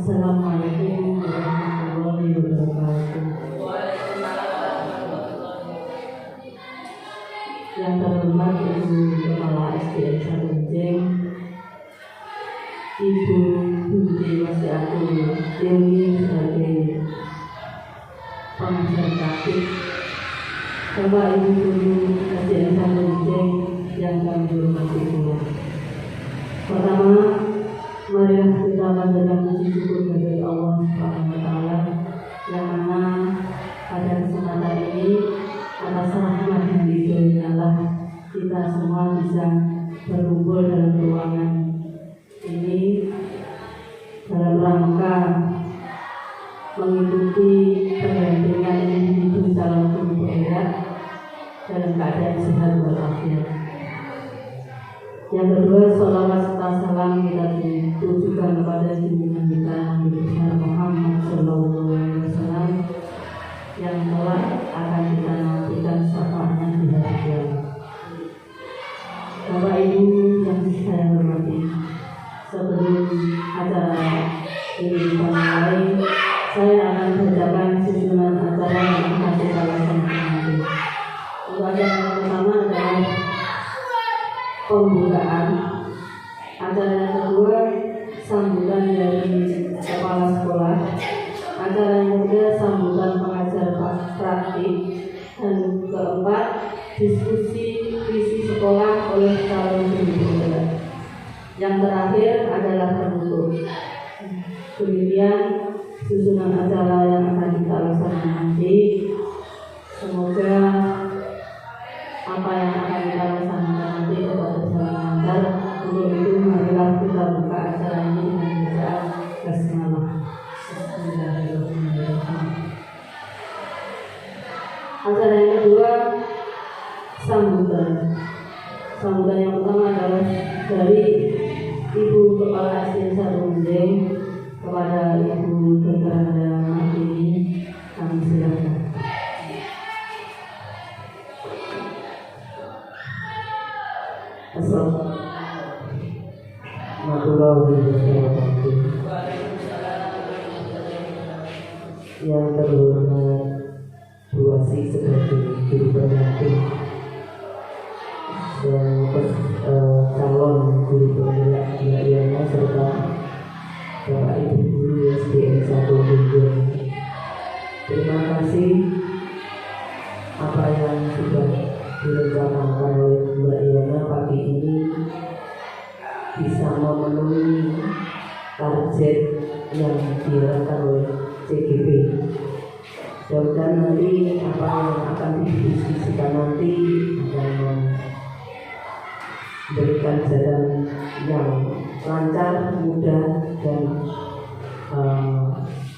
Assalamualaikum warahmatullahi wabarakatuh. Yang terhormat Ibu Kepala SDN Sarunjing, Ibu Budi Wasiatul Ilmi sebagai pengajar praktik, Bapak Ibu Guru SDN Sarunjing yang kami hormati semua. Pertama, marilah kita panjatkan puji syukur kepada Allah Subhanahu wa Ta'ala yang mana pada kesempatan ini atas rahmat dan ridhonya Allah kita semua bisa berkumpul dalam ruangan ini dalam rangka mengikuti pendampingan individu calon guru daerah dalam keadaan sehat walafiat. Yang kedua, sholawat serta salam kita ditujukan kepada junjungan kita Nabi besar Muhammad Sallallahu Alaihi Wasallam yang telah akan kita nantikan syafaatnya di hari kiamat. Bapak Ibu yang saya hormati, sebelum acara ini dimulai, saya akan bacakan susunan acara yang akan kita laksanakan nanti. Untuk acara yang pertama adalah pembukaan, acara yang kedua sambutan dari kepala sekolah, acara yang ketiga sambutan pengajar praktik, dan keempat diskusi visi sekolah oleh calon guru. Yang terakhir adalah penutup. Demikian susunan acara yang akan kita laksanakan nanti. Semoga apa yang akan kita laksanakan nanti dapat berjalan lancar. Untuk itu marilah kita buka acara ini dengan bacaan basmalah. Bismillahirrahmanirrahim. Acara yang kedua sambutan. Sambutan yang pertama adalah dari Ibu Kepala SDN Sarunjing kepada Ibu Dr. Handa Martini. Kami silakan. Yang terhormat Bu Wasi sebagai guru pendamping dan calon guru penggerak Mbak serta Bapak Ibu Guru SDN 1 Bunjung. Terima kasih apa yang sudah direncanakan oleh Mbak Yana pagi ini bisa memenuhi target yang diharapkan oleh CGP. Dan nanti apa yang akan didiskusikan nanti akan memberikan jalan yang lancar, mudah, dan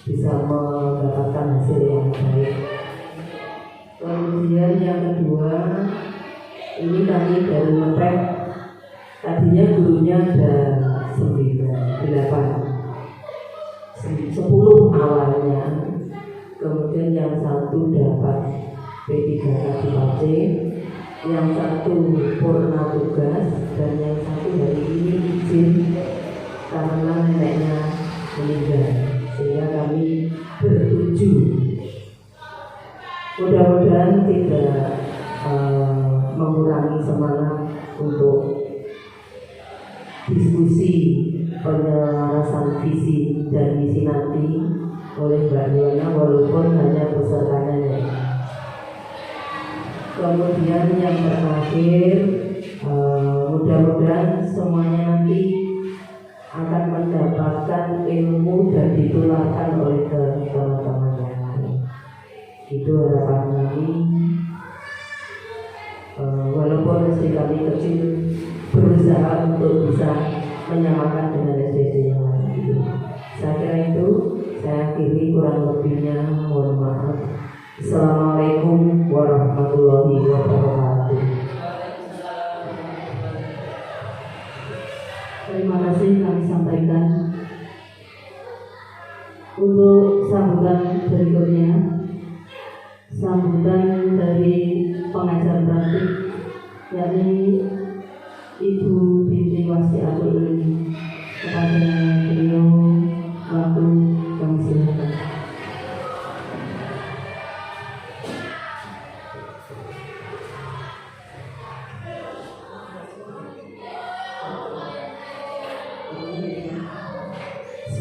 bisa mendapatkan hasil yang baik. Kemudian yang kedua, ini kami baru ngepek. Tadinya gurunya ada 10 awalnya. Kemudian yang satu dapat P3K, yang satu purna tugas, dan yang satu hari ini izin karena neneknya meninggal, sehingga kami bertuju. Mudah-mudahan tidak mengurangi semangat untuk diskusi penyelarasan visi dan misi nanti oleh Mbak Diana, walaupun hanya pesertanya. Kemudian yang terakhir, mudah-mudahan semuanya nanti akan mendapatkan ilmu dan ditularkan oleh teman-teman yang lain. Itu harapan kami. Walaupun SD kami kecil, berusaha untuk bisa menyamakan dengan SD yang lain. Saya kira itu. Saya akhiri, kurang lebihnya mohon maaf. Assalamualaikum warahmatullahi wabarakatuh. Terima kasih kami sampaikan. Untuk sambutan berikutnya, sambutan dari pengajar praktik, yakni Ibu Binti Wasiatul Ilmi. Kepada beliau waktu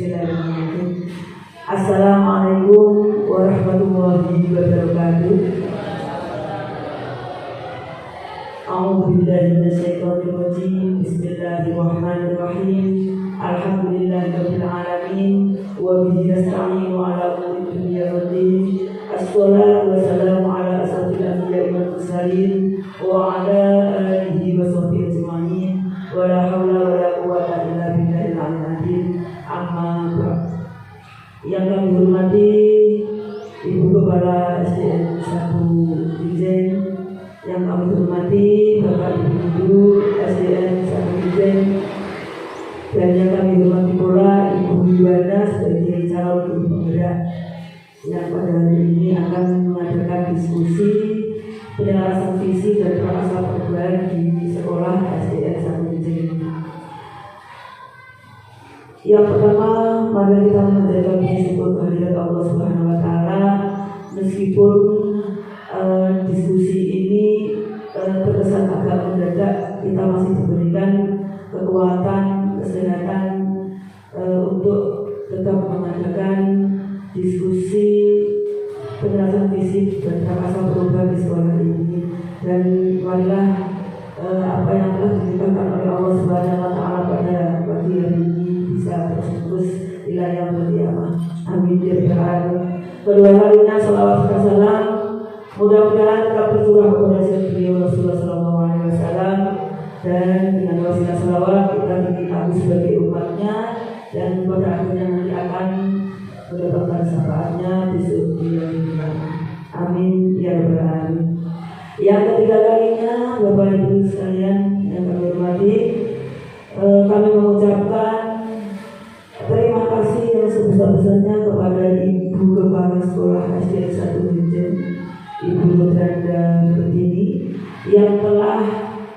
Bismillahirrahmanirrahim. Assalamualaikum warahmatullahi wabarakatuh. A'udzubillahi minasyaitonir rajim. Bismillahirrahmanirrahim. Alhamdulillahirabbil alamin wa bihi nasta'inu ala umuri dunya waddin. Assalatu wassalamu ala asrofil anbiya'i wal mursalin wa ala alihi wa sahbihi ajma'in. Wa la haula wa la quwwata illa billahil aliyyil azim. Amma ba'd. Yang kami hormati Ibu Kepala SDN 1 Dijen, yang kami hormati Bapak Ibu Guru SDN 1 Dijen, dan yang kami hormati pula Ibu Yuwana sebagai calon guru penggerak yang pada hari ini akan mengadakan diskusi penyelarasan visi dan praksasa perubahan di sekolah SDN 1 Dijen. Yang pertama, mari kita menjaga syukur kehadirat Allah Subhanahu wa Ta'ala. Meskipun diskusi ini terkesan agak mendadak, kita masih diberikan kekuatan, kesehatan untuk tetap mengadakan diskusi penjelasan visi dan praksasa perubahan di sekolah ini. Dan marilah apa yang telah diberikan oleh Allah Subhanahu wa Ta'ala pada pagi hari ini bisa terus wilayah berdiamah. Amin ya rabbal alamin. Kedua kalinya salawat dan salam mudah-mudahan tetap tercurah kepada beliau Rasulullah sallallahu alaihi wasallam, dan dengan wasilah salawat kita ingin aku sebagai umatnya dan pada akhirnya nanti akan mendapatkan syafaatnya di surga. Amin ya rabbal alamin. Yang ketiga kalinya, Bapak Ibu sekalian yang kami hormati, kami mengucapkan terima kasih yang sebesar-besarnya kepada Ibu Kepala Sekolah SDN 1 Dijen, Ibu Rodrada Pertiwi, yang telah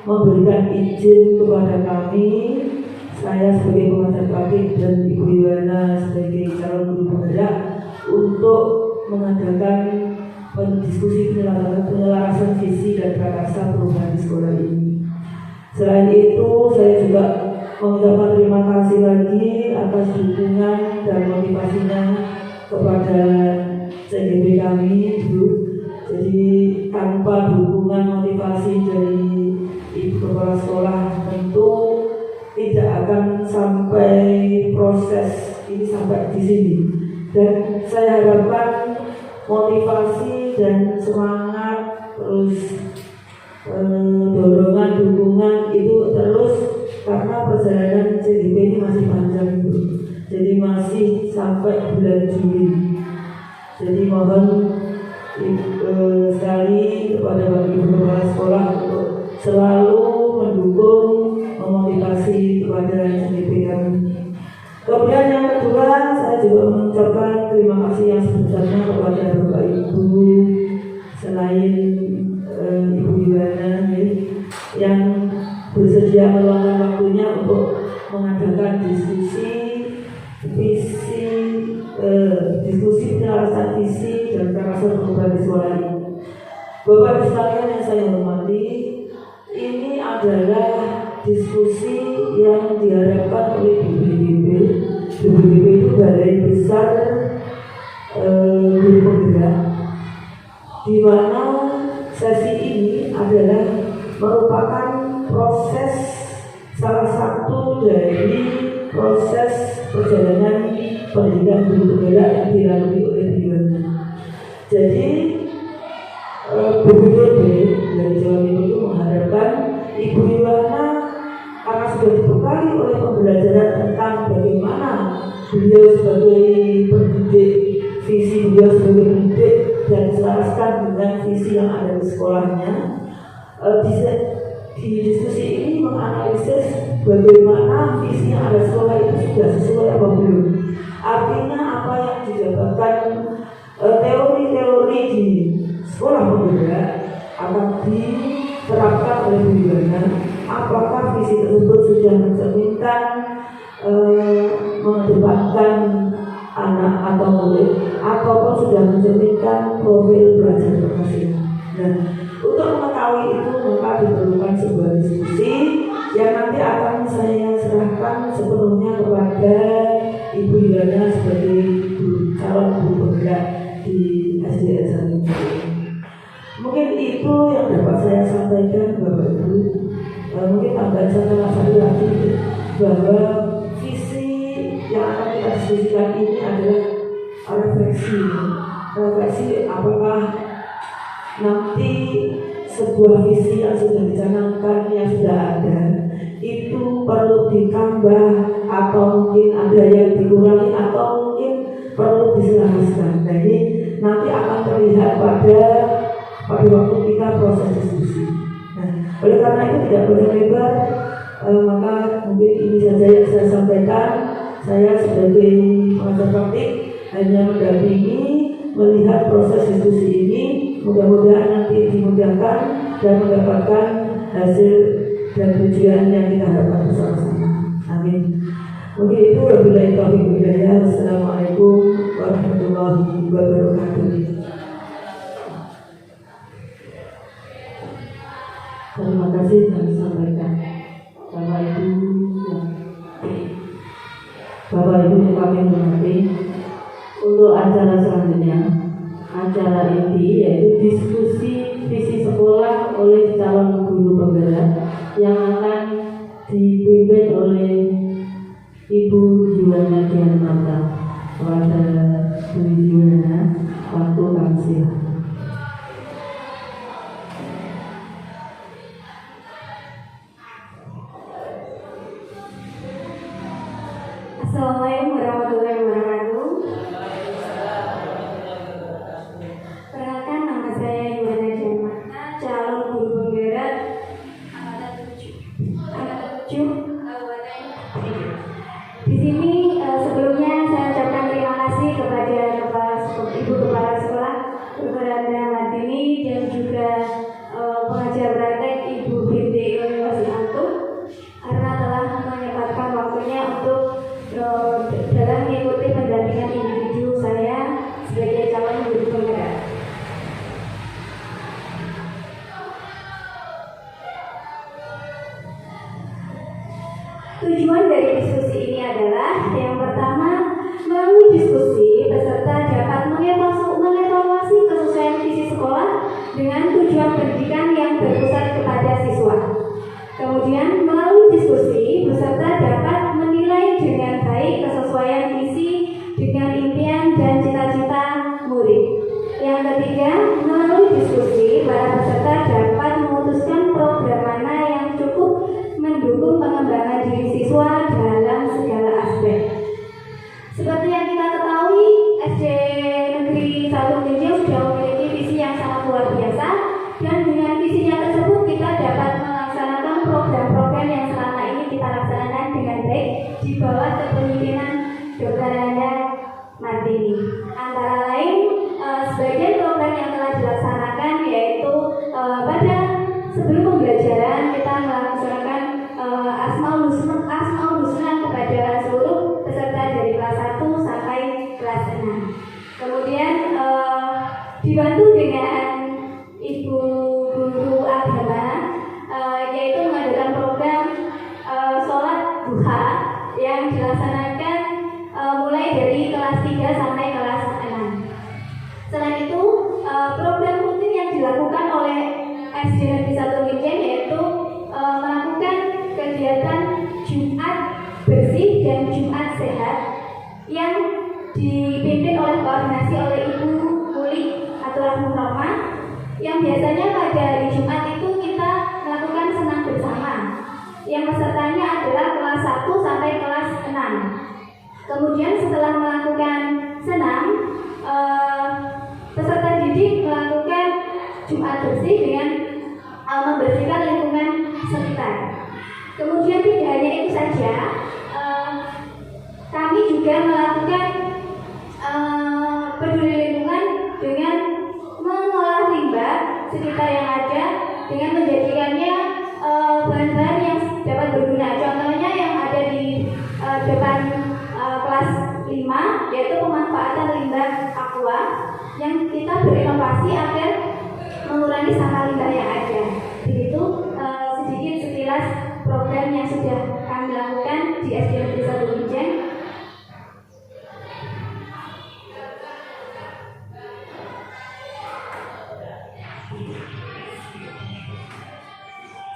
memberikan izin kepada kami, saya sebagai pengajar praktik dan Ibu Yuwana sebagai calon guru penggerak, untuk mengadakan diskusi penyelarasan visi dan prakarsa perubahan di sekolah ini. Selain itu, saya juga mengucapkan terima kasih lagi atas dukungan dan motivasinya kepada CGP kami, Ibu. Jadi tanpa dukungan motivasi dari Ibu Kepala Sekolah tentu tidak akan sampai proses ini sampai di sini. Dan saya harapkan motivasi dan semangat terus dorongan dukungan itu terus, karena perjalanan CGP ini masih panjang itu, jadi masih sampai bulan Juli. Jadi mohon sekali kepada Bapak Ibu Kepala Sekolah untuk selalu mendukung, memotivasi kepada CGP kami. Kemudian yang kedua, saya juga mengucapkan terima kasih yang sebesarnya kepada Bapak Ibu selain Ibu Yuwana yang bersedia meluangkan waktunya untuk mengadakan diskusi penyelarasan visi dan prakarsa perubahan di sekolah ini. Bapak Ibu sekalian yang saya hormati, ini adalah diskusi yang diharapkan oleh BPDB. BPDB itu Balai Besar Guru Penggerak, di mana sesi ini adalah merupakan proses, salah satu dari proses perjalanan pendidikan guru penggerak yang dilalui oleh beliau. Jadi BPDB dari Jawa Timur itu mengharapkan Ibu Yuwana, karena sudah dibekali oleh pembelajaran tentang bagaimana beliau sebagai pendidik, visi beliau sebagai pendidik, dan diselaraskan dengan visi yang ada di sekolahnya. Di diskusi ini menganalisis bagaimana visi yang ada di sekolah itu sudah sesuai apa belum. Artinya apa yang dijabarkan teori-teori di sekolah penggerak akan diterapkan oleh Bu Yuwana. Apakah visi tersebut sudah mencerminkan mengedepankan anak atau murid, ataupun sudah mencerminkan profil belajar berhasil. Nah, untuk mengetahui itu maka diperlukan sebuah diskusi yang nanti akan saya serahkan sepenuhnya kepada Ibu Yuwana kegiatannya sebagai calon guru penggerak di SDN Sanjung. Mungkin itu yang dapat saya sampaikan Bapak Ibu. Mungkin tambahan satu lagi bahwa visi yang akan kita diskusikan ini adalah refleksi apakah nanti sebuah visi yang sudah dicanangkan, yang sudah ada, itu perlu ditambah atau mungkin ada yang dikurangi atau mungkin perlu diselaraskan. Jadi nanti akan terlihat pada waktu kita proses diskusi. Nah, oleh karena itu tidak boleh lebar, maka mungkin ini saja yang saya sampaikan. Saya sebagai pengajar praktik hanya mendampingi, melihat proses diskusi ini. Mudah-mudahan nanti dimudahkan dan mendapatkan hasil dan tujuan yang kita harapkan bersama-sama. Amin. Mungkin itu wabillahi taufiq wal hidayah. Wassalamualaikum warahmatullahi wabarakatuh. Terima kasih kami sampaikan Bapak Ibu yang kami hormati. Untuk acara selanjutnya, acara inti yaitu diskusi visi sekolah oleh calon guru penggerak yang akan dipimpin oleh Ibu Juwana Dianmanta. Kepada Bu Juwana, waktu kami silakan. Assalamualaikum warahmatullahi wabarakatuh. Perkenalkan, nama saya Juwana Dianmanta, calon guru penggerak angkatan 7 Di sini sebelumnya saya ucapkan terima kasih kepada Ibu Kepala Sekolah Beranda Madini dan juga pengajar praktek Ibu Binti Wasianto karena telah menyempatkan waktunya untuk dalam mengikuti pendampingan individu saya sebagai calon guru penggerak. Tujuan dari diskusi ini adalah yang pertama, melalui diskusi peserta dapat mengevaluasi kesesuaian visi sekolah dengan tujuan pendidikan yang berpusat kepada siswa. Kemudian melalui diskusi peserta dapat menilai dengan baik kesesuaian visi dengan impian dan cita-cita murid. Yang ketiga, melalui diskusi para peserta dapat memutuskan program mana yang cukup mendukung pengembangan diri siswa dalam segala aspek. Seperti yang kita ketahui, SD Negeri 1 Binjai sudah memiliki visi yang sangat luar biasa, dan dengan visinya tersebut kita dapat melaksanakan program-program yang selama ini kita laksanakan dengan baik di bawah kepemimpinan Dr. Randa Martini. Antara lain, sebagian program yang telah dilaksanakan yaitu pada sebelum pembelajaran kita melaksanakan Asmaul Husna kepada seluruh peserta dari kelas 1 sampai kelas 6. Kemudian dibantu dengan Ibu Guru Agama yaitu mengadakan program sholat duha yang dilaksanakan mulai dari kelas 3 sampai kelas 6. Selain itu, program rutin yang dilakukan oleh SD Negeri 1 Binjai yaitu melakukan kegiatan Jumat bersih dan Jumat sehat yang dipimpin oleh koordinasi oleh Ibu Muli Aturatul Rahmah, yang biasanya pada hari Jumat itu kita melakukan senam bersama yang pesertanya adalah kelas 1 sampai kelas 6. Kemudian setelah melakukan senam, peserta didik melakukan Jumat bersih dengan membersihkan lingkungan sekitar. Kemudian tidak hanya itu saja, kami juga melakukan peduli lingkungan dengan mengolah limbah sekitar yang ada dengan menjadikannya bahan-bahan yang dapat berguna. Contohnya yang ada di depan kelas 5 yaitu pemanfaatan limbah aqua yang kita berinovasi agar mengurangi sampah limbah yang ada. Begitu sedikit sekilas program yang sudah kami lakukan di SD Negeri 1 Binjai.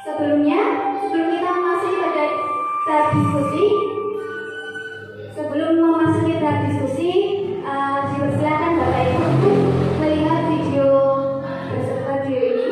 Sebelum kita memasuki tahap diskusi, dipersilakan Bapak Ibu untuk melihat video beserta video ini.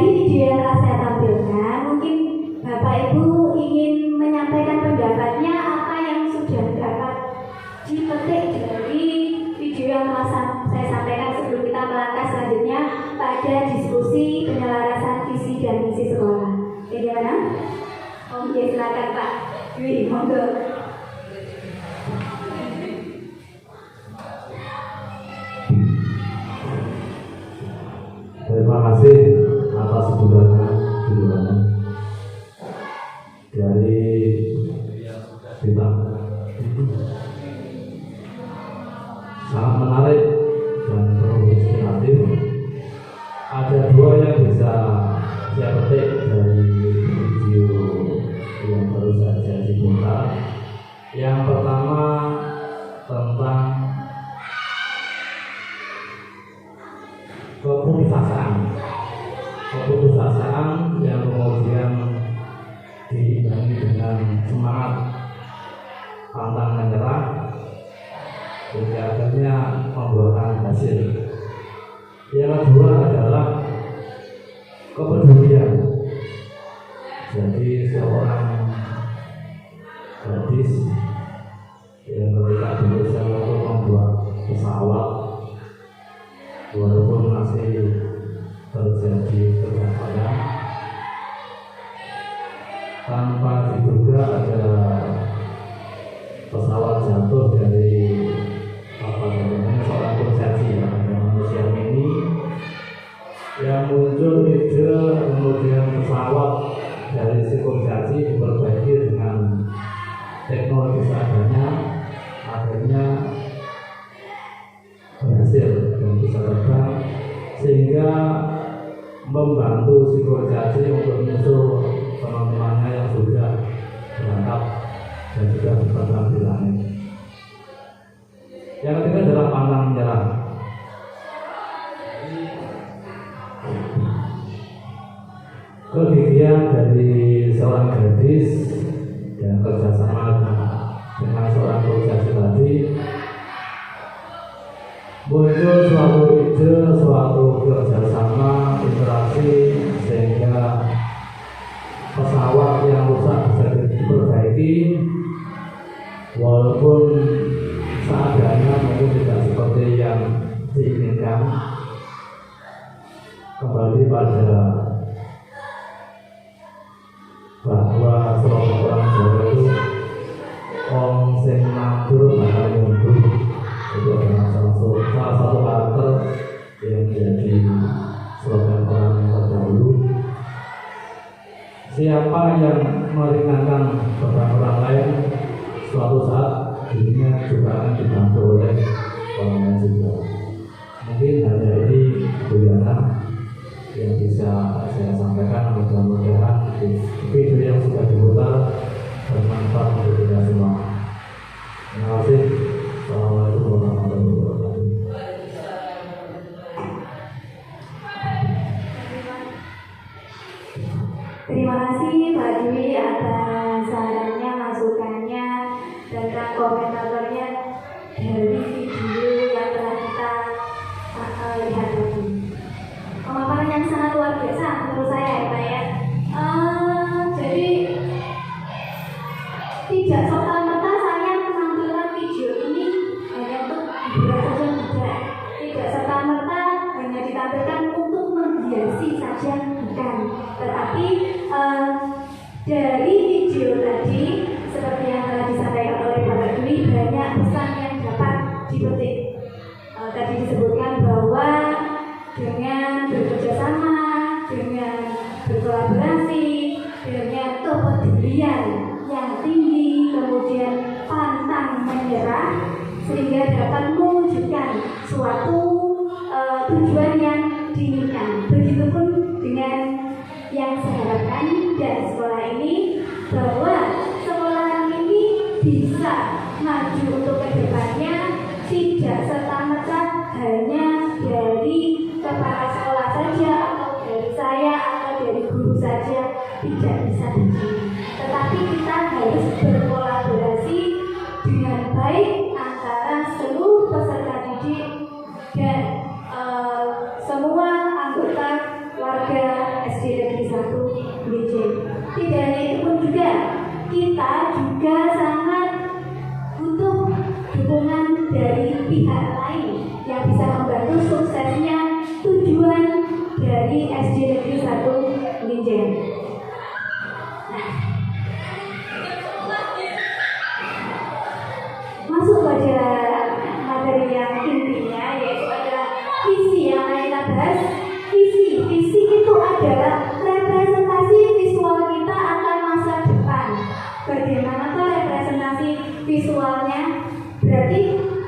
Dari video yang telah saya tampilkan, mungkin Bapak Ibu ingin menyampaikan pendapatnya apa yang sudah dapat dipetik dari video yang telah saya sampaikan sebelum kita melangkah selanjutnya pada diskusi penyelarasan visi dan misi sekolah. Bagaimana? Oke, silakan Pak Dwi, monggo. Terima kasih atas dukungan dari bintang. Sangat menarik dan inspiratif. Ada dua yang bisa saya petik dari video yang baru saja diputar. Yang pertama tentang keputusasaan yang kemudian diimbangi dengan semangat pantang menyerah hingga akhirnya membuahkan hasil. Yang kedua adalah kepedulian. Jadi seorang gadis yang ketika berusaha untuk membuat pesawat walaupun masih terjadi kegagalan, tanpa diduga ada pesawat jatuh dari seorang kurcaci ada manusia ini yang muncul ide kemudian pesawat dari si kurcaci diperbaiki dengan teknologi seadanya, akhirnya berhasil dan bisa terbang sehingga membantu si kurcaci untuk menyusul teman-temannya yang sudah berangkat dan sudah terbang di langit. Yang ketiga adalah pantang menyerah. Kegigihan dari seorang gadis yang kerjasama dengan seorang kurcaci tadi, muncul suatu ide, suatu kerjasama, interaksi sehingga pesawat yang rusak bisa diperbaiki walaupun seadanya mungkin tidak seperti yang diinginkan. Kembali pada bahwa seorang orang Jawa itu wong sing matur bakal mundur. Itu adalah salah satu karakter yang menjadi slogan orang terdahulu. Siapa yang meringankan beban orang lain, suatu saat dirinya juga akan dibantu oleh orang lain juga. Mungkin hanya ini guyonan yang bisa saya sampaikan. Mudah-mudahan video yang sudah diputar bermanfaat untuk kita semua. Terima kasih. Assalamualaikum warahmatullahi wabarakatuh. Terima kasih Pak Dwi atas sarannya, masukannya, dan komentatornya dari video yang telah kita lihat tadi. Pemaparan yang sangat luar biasa menurut saya ya Pak ya. Jadi tidak serta-merta saya menampilkan video ini hanya untuk hiburan saja, tidak serta-merta hanya ditampilkan untuk menghiasi saja, bukan. Tetapi dari video tadi seperti yang telah disampaikan oleh Bapak Dwi, banyak pesan yang dapat dipetik. Tadi disebutkan bahwa dengan bekerjasama, dengan berkolaborasi, dengan kepedulian yang tinggi, kemudian pantang menyerah, sehingga dapat mewujudkan suatu tujuan yang diinginkan. Begitupun dengan yang saya harapkan dari sekolah ini, bahwa sekolah ini bisa maju untuk kedepannya, tidak serta-merta hanya dari kepala sekolah saja atau dari saya atau dari guru saja, tidak bisa begini. Tetapi kita harus berkolaborasi dengan baik antara seluruh peserta didik dan semua anggota warga SD Negeri 1 Blincing. Tidak hanya itu pun juga, kita juga sangat butuh dukungan dari pihak lain yang bisa membantu suksesnya tujuan dari SD Negeri 1 Blincing. Masuk pada materi yang intinya, yaitu adalah visi yang kita bahas. Visi itu adalah representasi visual kita akan masa depan. Bagaimana tuh representasi visualnya? Berarti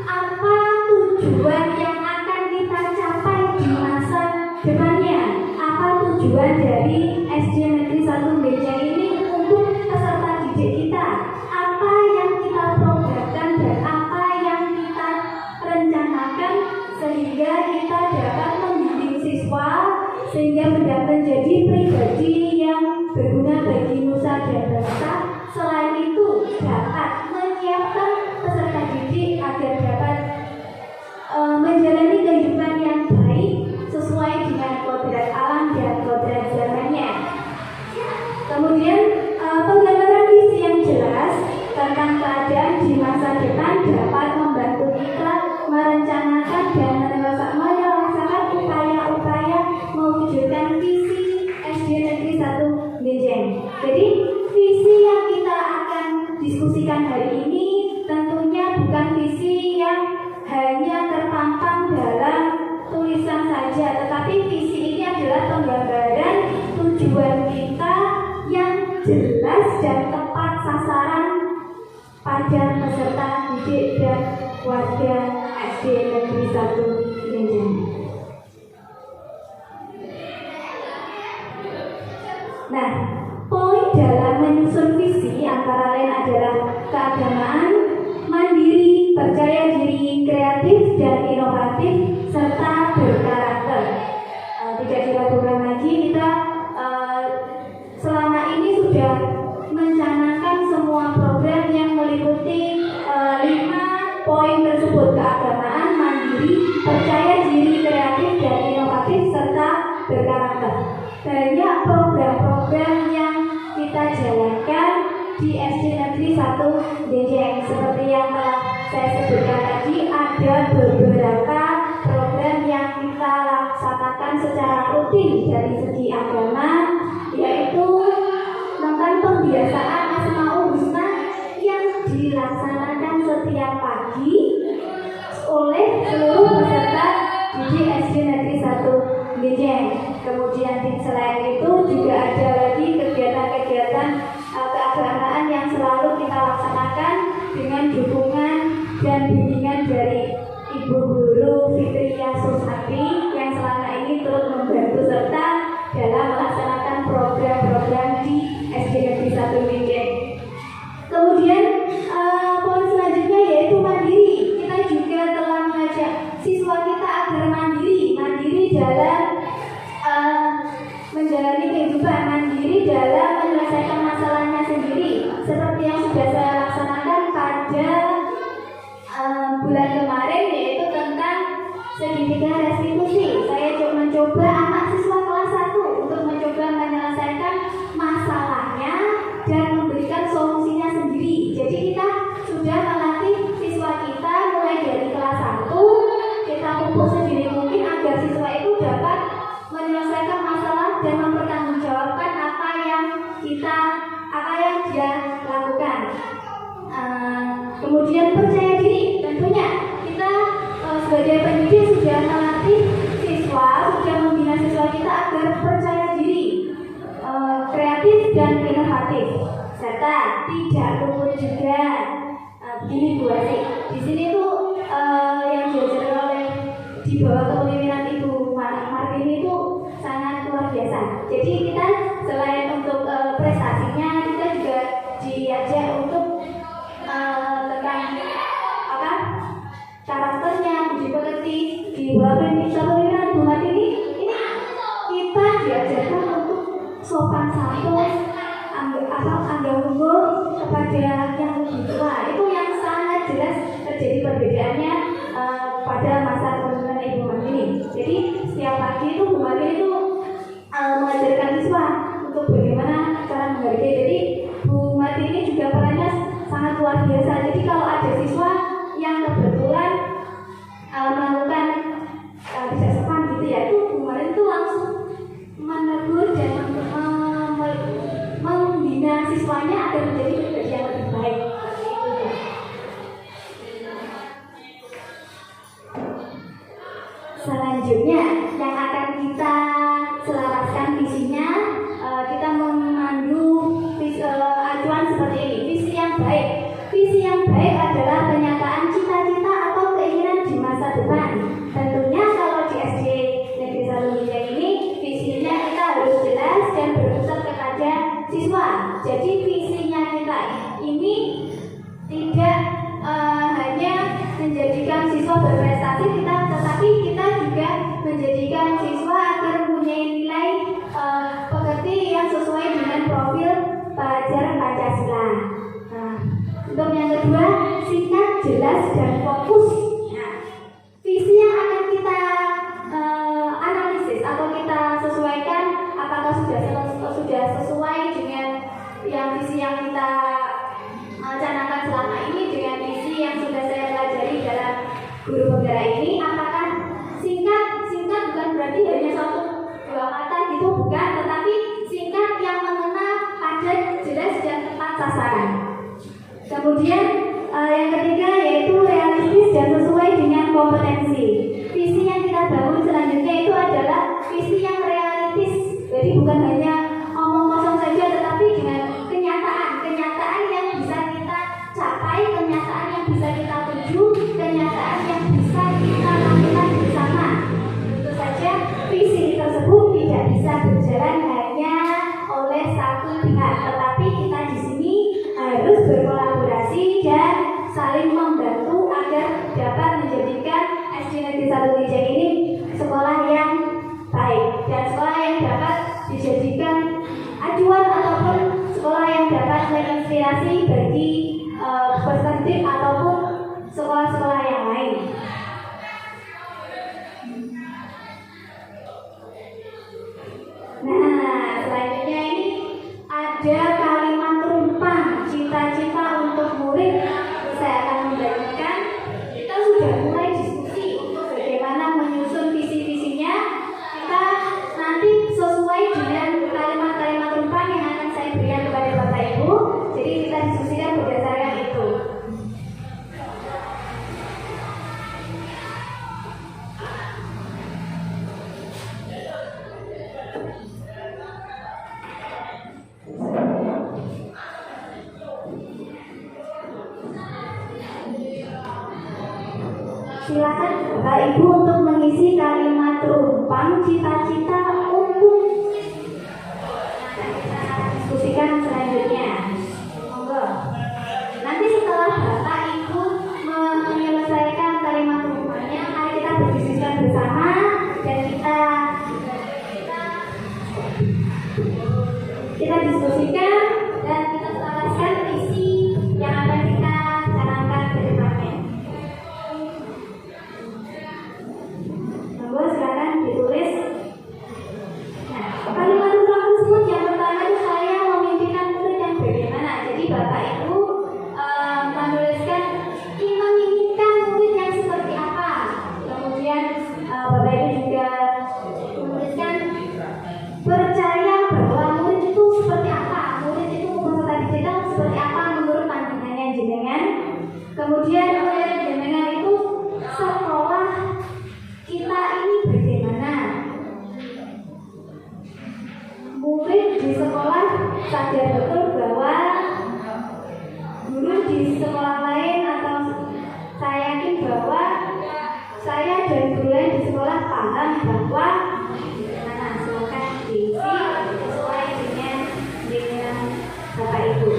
apa tujuan yang akan kita capai di masa depannya? Apa tujuan dari SD Negeri 1 Blincing ini untuk peserta didik kita? Apa yang kita programkan dan apa yang kita rencanakan sehingga kita dapat membimbing siswa sehingga menjadi pribadi yang berguna bagi nusa dan bangsa. Selain itu dapat menyiapkan peserta didik agar dapat menjalani kehidupan yang baik sesuai dengan kodrat alam dan kodrat zamannya. Kemudian penggambaran visi yang jelas tentang keadaan di masa depan dapat membantu kita merencanakan dan melaksanakan upaya-upaya mewujudkan visi SD Negeri 1 Blincing. Jadi visi yang kita akan diskusikan hari ini tentunya bukan visi yang hanya terpampang dalam tulisan saja, tetapi visi ini adalah penggambaran tujuan kita yang jelas dan tepat sasaran pada peserta didik dan warga SD Negeri 1 Blincing. Nah, poin dalam menyusun visi antara lain adalah keagamaan, mandiri, percaya diri, kreatif dan inovatif, serta berkarakter. Tidak diragukan lagi, kita selama ini sudah mencanangkan semua program yang meliputi 5 poin tersebut: keagamaan, mandiri, percaya diri, kreatif dan inovatif, serta berkarakter. Banyak program-program yang kita jalankan di SD Negeri 1 Blincing. Seperti yang telah saya sebutkan tadi, ada beberapa program yang kita laksanakan secara rutin dari segi agama, yaitu tentang pembiasaan Asmaul Husna yang dilaksanakan setiap pagi oleh seluruh peserta didik SD Negeri 1 Blincing. Kemudian selain itu juga ada lagi kegiatan-kegiatan keagamaan yang selalu kita laksanakan dengan dukungan dan bimbingan dari Ibu Guru Fitria Susati yang selama ini turut membantu serta dalam melaksanakan program-program di SD Negeri 1 Blincing. Kemudian poin selanjutnya yaitu mandiri. Kita juga telah mengajak siswa kita agar mandiri dalam menjalani kehidupan, mandiri dalam menyelesaikan masalahnya sendiri, seperti yang sudah saya laksanakan pada bulan kemarin, yaitu tentang segitiga restitusi. Saya mencoba anak siswa kelas 1 untuk mencoba menyelesaikan masalahnya dan memberikan solusinya sendiri. Jadi kita sudah melatih siswa kita mulai dari kelas 1, kita pupuk sendiri mungkin agar siswa itu dapat menyelesaikan masalah dan mempertanggungjawabkan apa yang dia lakukan. Kemudian percaya diri, tentunya kita sebagai pendidik sudah melatih siswa, sudah membina siswa kita agar percaya diri, kreatif dan inovatif, serta tidak luput juga begini Bu Ati. Di sini tuh yang diajarkan oleh di bawah kepemimpinan Ibu Martini itu sangat luar biasa. Jadi kita selain untuk prestasinya, kita juga diajak untuk tentang karakternya, budi pekerti. Di bawah kepemimpinan Ibu Martini ini kita diajarkan untuk sopan santun, anggap unggul kepada yang lebih tua. Itu yang sangat jelas terjadi perbedaannya pada masa kepemimpinan Ibu Martini. Jadi setiap pagi itu Bu Martini itu menghargai. Jadi Bu Mati ini juga perannya sangat luar biasa. Jadi kalau ada siswa yang kebetulan melakukan tidak sopan gitu ya, itu Bu Mati itu langsung menegur dan membina siswanya agar menjadi pribadi yang lebih baik. Selanjutnya yang akan kita selaraskan visinya, kita memandu acuan seperti ini. Visi yang baik. Visi yang baik adalah penyataan cita-cita atau keinginan di masa depan. Tentunya kalau di SD Negeri 1 Binjai ini visinya kita harus jelas dan berpusat kepada siswa. Jadi visinya kita ini tidak hanya menjadikan siswa berprestasi, tetapi kita juga menjadikan siswa agar mempunyai nilai pekerti yang sesuai dengan profil pelajar Pancasila. Nah, untuk yang kedua, singkat, jelas, dan fokus. Nah, visi yang akan kita analisis atau kita sesuaikan apakah sudah sesuai dengan yang visi yang kita canangkan selama ini dengan visi yang sudah saya pelajari dalam guru penggerak ini. Apakah singkat bukan berarti hanya 1-2 kata gitu, bukan, tetapi singkat yang mengena, padat, jelas, dan tepat sasaran. Kemudian yang ketiga yaitu realistis dan sesuai dengan kompetensi. Visi yang kita bangun selanjutnya itu adalah visi yang realistis. Jadi bukan hanya omong kosong saja, tetapi dengan kenyataan yang bisa kita capai, kenyataan yang bisa kita tuju, kenyataan yang bisa kita lakukan bersama. Tentu saja visi tersebut tidak bisa berjalan hanya oleh satu pihak, tetapi kita di sini harus berkolaborasi dan saling membantu agar dapat menjadikan SD Negeri 1 Binjai ini sekolah yang baik dan sekolah yang dapat dijadikan acuan ataupun sekolah yang dapat menginspirasi bagi peserta didik ataupun sekolah-sekolah yang lain. Nah, selanjutnya ini ada kalimat rumpang cita-cita untuk murid. Saya akan membagikan. Kita sudah mulai diskusi untuk bagaimana menyusun visi-visinya. Kita nanti sesuai dengan kalimat-kalimat rumpang yang akan saya berikan kepada Bapak Ibu. Jadi kita diskusikan berdasarkan itu. Silakan Bapak Ibu untuk mengisi kalimat rumpang cita-cita untuk kita diskusikan selanjutnya. Monggo. Nanti setelah Bapak Ibu menyelesaikan kalimat rumpangnya, mari kita berdiskusikan bersama dan kita diskusikan dan kita selaraskan isi yang akan kita canangkan ke depannya. Silakan ditulis. Nah, kalimat rumpang tersebut yang pertama itu saya memimpikan murid yang bagaimana. Jadi Bapak Ibu menuliskan menginginkan murid yang seperti apa. Kemudian Bapak Ibu juga menuliskan percaya bahwa murid itu seperti apa. Murid itu peserta didik seperti apa menurut pandangannya jenengan. Kemudian menurut jenengan itu sekolah kita ini bagaimana? Murid di sekolah sadar betul bahwa guru di sekolah lain, atau saya yakin bahwa saya dan guru lain di sekolah paham bahwa bagaimana. Silakan diisi sesuai dengan Bapak Ibu.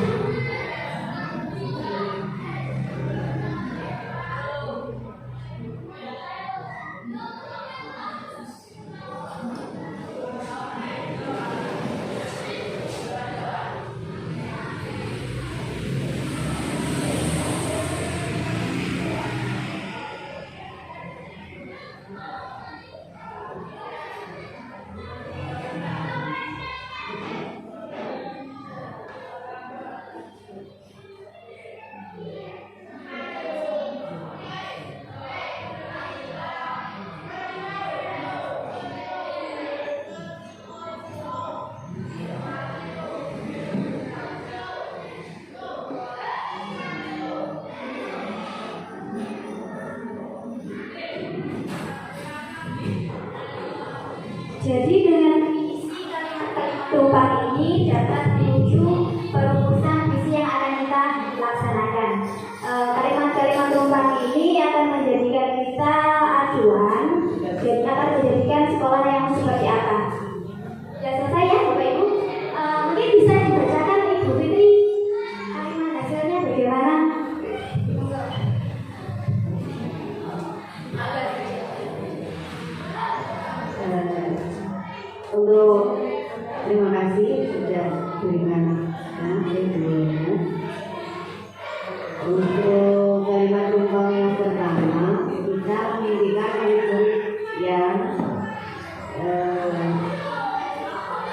Jadi dengan isi kalimat tumpang ini dapat menuju perumusan visi yang akan kita laksanakan. Kalimat-kalimat tumpang ini akan menjadikan kita acuan, dan akan menjadikan sekolah yang seperti apa. Sudah selesai ya Bapak Ibu? Mungkin bisa dibacakan Ibu Fitri kalimat hasilnya bagaimana? Untuk terima kasih sudah berikan videonya. Untuk kalimat tumpang yang pertama, kita memilihkan murid yang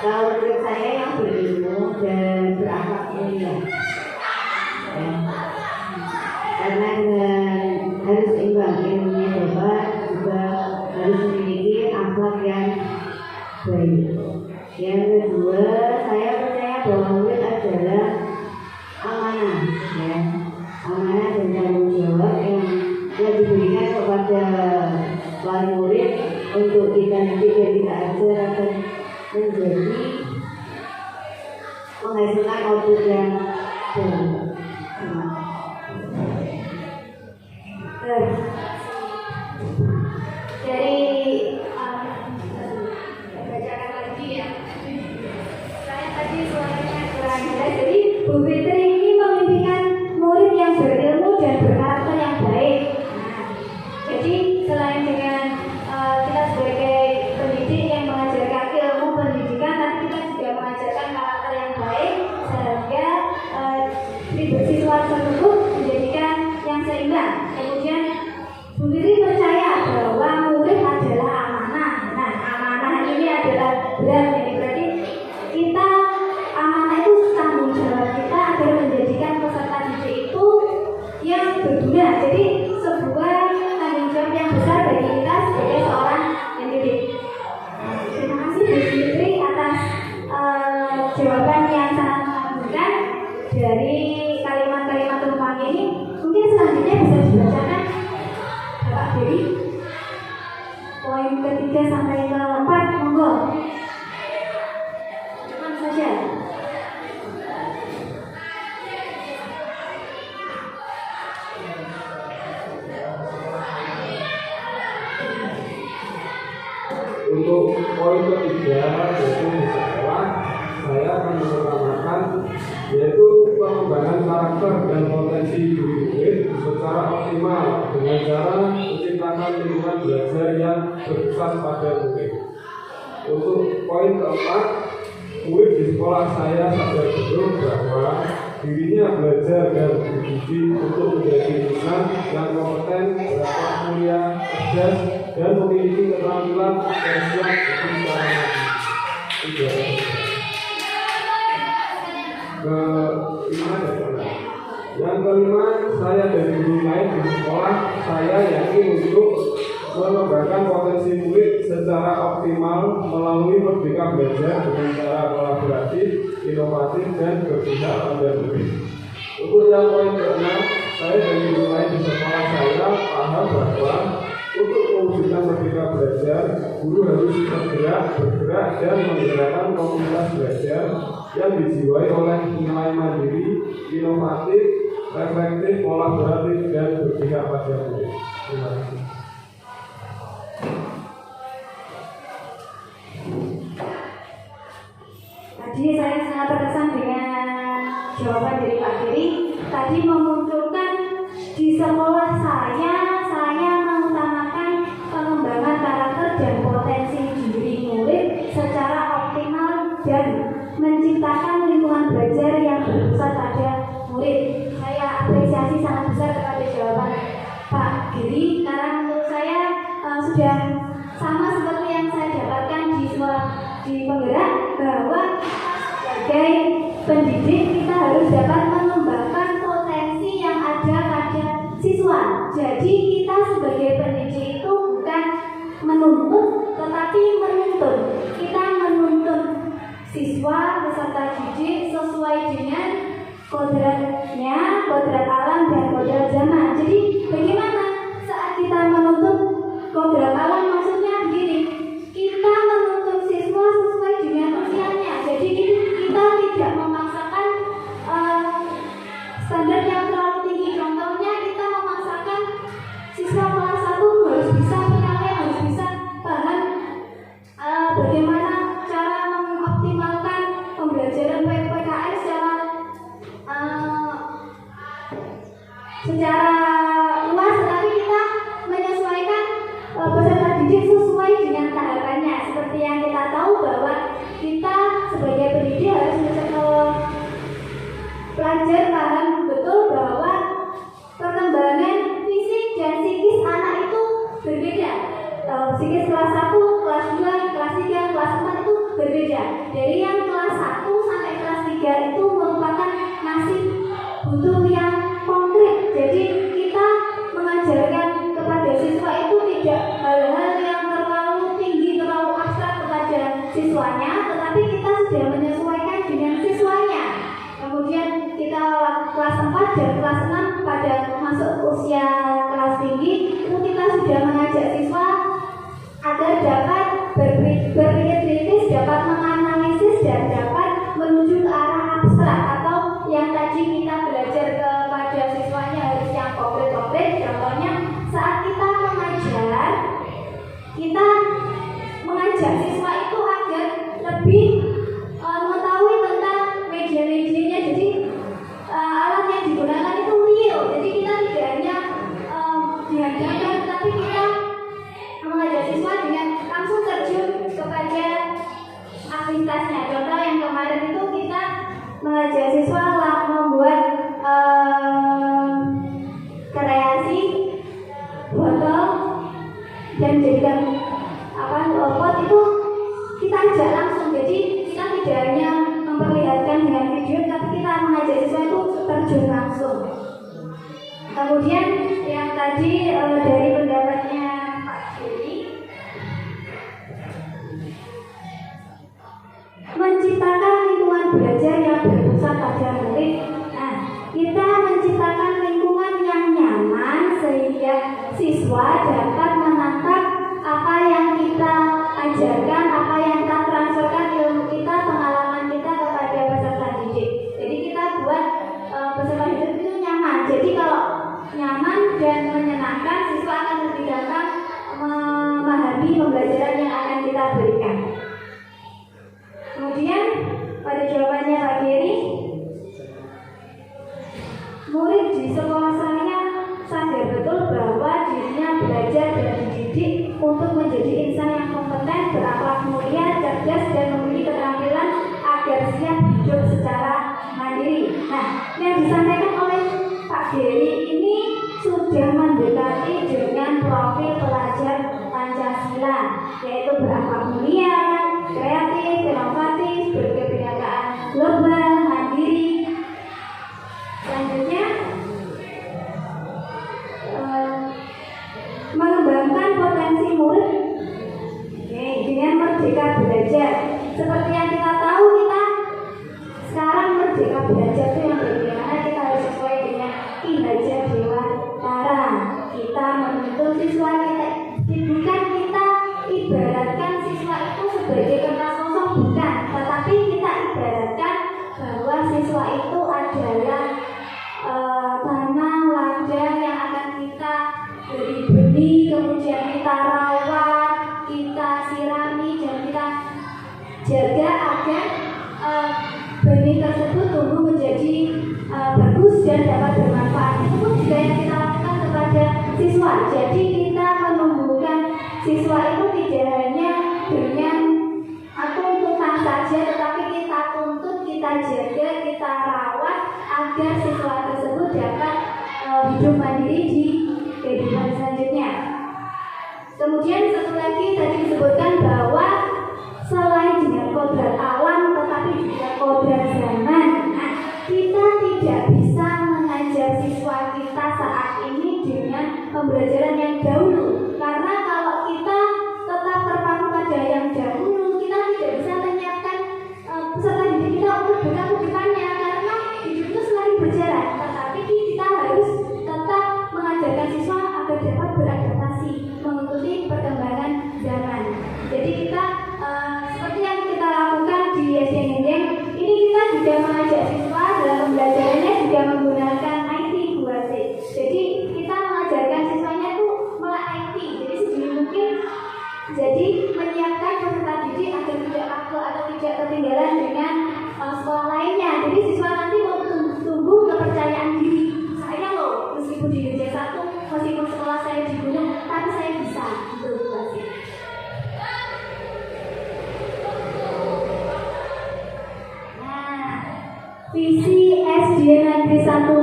kalau menurut saya yang berilmu dan berakhlak mulia. Ya. Karena dengan harus seimbang ilmunya Bapak juga harus memiliki akhlak yang baik. Yang kedua, saya percaya bahwa murid adalah amanah, ya, amanah dan tanggung jawab yang diberikan kepada wali murid untuk kita nanti dan kita ajar akan menjadi menghasilkan output yang baik. Dari bacakan lagi ya. Saya tadi suaranya kurang jelas. Jadi Bu Fitri ini memimpikan murid yang berilmu dan berkarakter yang baik. Jadi selain dengan kita sebagai pendidik yang mengajarkan ilmu pendidikan, tapi kita juga mengajarkan karakter yang baik sehingga siswa tersebut menjadikan yang seimbang. Kemudian Bu Fitri percaya bahwa murid adalah amanah. Nah, amanah ini adalah berat. Jadi berarti kita amanah itu tanggung jawab kita agar menjadikan peserta didik itu yang berguna. Jadi sebuah tanggung jawab yang besar bagi kita sebagai seorang pendidik. Terima kasih Bu Fitri atas jawaban yang sangat mengagumkan dari kalimat-kalimat tumpang ini. Mungkin selanjutnya bisa dibacakan Bapak Dewi. Poin ketiga sampai ke-4, monggo. Cepat saja. Untuk poin ketiga, yaitu di sekolah, saya akan mengutamakan yaitu pengembangan karakter dan potensi diri murid secara optimal dengan cara menciptakan lingkungan belajar yang berpusat pada murid. Untuk poin keempat, murid di sekolah saya sadar betul bahwa dirinya belajar dan dididik untuk menjadi insan yang kompeten, berakhlak mulia, cerdas, dan memiliki keterampilan agar siap berbicara maju. Yang kelima, saya dari guru lain di sekolah, saya yakin untuk mengembangkan potensi murid secara optimal melalui Merdeka Belajar dengan cara kolaboratif, inovatif, dan berpihak pada murid. Untuk yang poin ke-6, saya dari guru lain di sekolah saya paham bahwa untuk mewujudkan Merdeka Belajar, guru harus bergerak dan menggerakkan komunitas belajar yang dijiwai oleh nilai mandiri, inovatif, reflektif, kolaboratif, dan berpihak pada murid. Terima kasih. Tadi saya sangat terkesan dengan jawaban dari Pak Giri. Tadi memunculkan di sekolah saya mengutamakan pengembangan karakter dan potensi diri murid secara optimal dan menciptakan lingkungan belajar yang berpusat pada murid. Saya apresiasi sangat besar kepada jawaban Pak Giri karena menurut saya sudah sama seperti yang saya dapatkan di penggerak, bahwa sebagai pendidik kita harus dapat mengembangkan potensi yang ada pada siswa. Jadi kita sebagai pendidik itu bukan menuntut tetapi menuntun. Kita menuntun siswa peserta didik sesuai dengan kodratnya, kodrat alam dan kodrat zaman. Jadi bagaimana saat kita menuntut kodrat alam, maksudnya begini, kita menuntut bagaimana cara mengoptimalkan pembelajaran PKS secara luas, tetapi kita menyesuaikan peserta didik sesuai dengan tahapannya. Seperti yang kita tahu bahwa kita sebagai pendidik harus pelajar paham betul bahwa perkembangan fisik dan psikis anak itu berbeda. Psikis kelas 1, kelas 2, kelas 3, kelas 4 itu berbeda. Dari yang kelas 1 sampai kelas 3 itu merupakan nasib butuh yang konkret. Jadi kita mengajarkan kepada siswa itu tidak hal-hal yang terlalu tinggi, terlalu abstrak kepada siswanya, tetapi kita sudah menyesuaikan dengan siswanya. Kemudian kita kelas 4 dan kelas 6 pada masuk usia kelas tinggi itu kita sudah mengajak siswa agar dapat berpikir kritis, dapat menganalisis dan dapat menuju ke arah abstrak atau yang tadi kita belajar kepada siswanya harus yang konkret-konkret. Contohnya saat kita mengajar, kita mengajak siswa itu agar lebih mengetahui tentang media-medianya. Jadi alat yang digunakan itu real. Jadi kita tidak hanya diajarkan, tapi kita mengajak siswa dengan langsung terjun kepada aktivitasnya. Contoh yang kemarin itu kita mengajak siswa membuat kreasi botol dan jadikan pot itu kita ajak langsung. Jadi kita tidak hanya memperlihatkan dengan video, tapi kita mengajak siswa itu terjun langsung. Kemudian yang tadi dari pendapatnya Pak Dewi, menciptakan lingkungan belajar yang berpusat pada murid. Nah, kita menciptakan lingkungan yang nyaman sehingga siswa dapat menangkap apa yang kita ajarkan, apa yang kita transferkan ilmu kita, pengalaman kita kepada peserta didik. Jadi kita buat peserta didik itu nyaman. Jadi kalau nyaman dan menyenangkan, siswa akan lebih gampang memahami pembelajaran yang akan kita berikan. Kemudian pada jawabannya Pak Giri, murid di sekolah saya sadar betul bahwa dirinya belajar dan dididik untuk menjadi insan yang kompeten, berakhlak mulia, cerdas, dan memiliki keterampilan agar siap hidup secara mandiri. Nah, yang disampaikan oleh Pak Giri ini sudah mendekati dengan profil pelajar Pancasila, yaitu berakhlak mulia, kreatif, inovatif, berkebinekaan global, mandiri. Selanjutnya mengembangkan potensi murid dengan merdeka belajar. Seperti yang kita tahu, kita sekarang merdeka belajar itu yang bagaimana kita harus sesuai dengan kinerja Dewa Tara. Kita menuntut siswa kita, bukan kita ibaratkan siswa itu sebagai kertas kosong, bukan, tetapi kita ibaratkan bahwa siswa itu adalah tanah ladang yang akan kita beri benih, kemudian kita rawat, kita sirami, dan kita jaga agar benih tersebut tumbuh menjadi bagus dan dapat bermanfaat. Itu pun juga yang kita lakukan kepada siswa. Jadi kita menumbuhkan siswa itu tidak hanya dengan tuntutan saja, tetapi kita tuntut, kita jaga, kita rawat agar siswa tersebut dapat hidup mandiri di kehidupan selanjutnya. Kemudian satu lagi tadi disebutkan bahwa selain dengan kodrat alam, tetapi juga kodrat zaman. Nah, kita tidak bisa mengajar siswa kita saat ini dengan pembelajaran yang dahulu, karena kalau kita tetap terpaku pada yang dahulu, kita tidak bisa menyiapkan peserta didik kita untuk bekal ke depannya, karena hidup itu selalu berjalan. Tetapi kita harus tetap mengajarkan siswa agar dapat beradaptasi mengikuti perkembangan zaman. Jadi kita seperti yang kita lakukan di SD Ngendeng, ini kita juga mengajak siswa dalam pembelajarannya juga menggunakan IT 2C. Jadi kita mengajarkan siswanya itu melek IT. Jadi sedini mungkin jadi menyiapkan peserta didik agar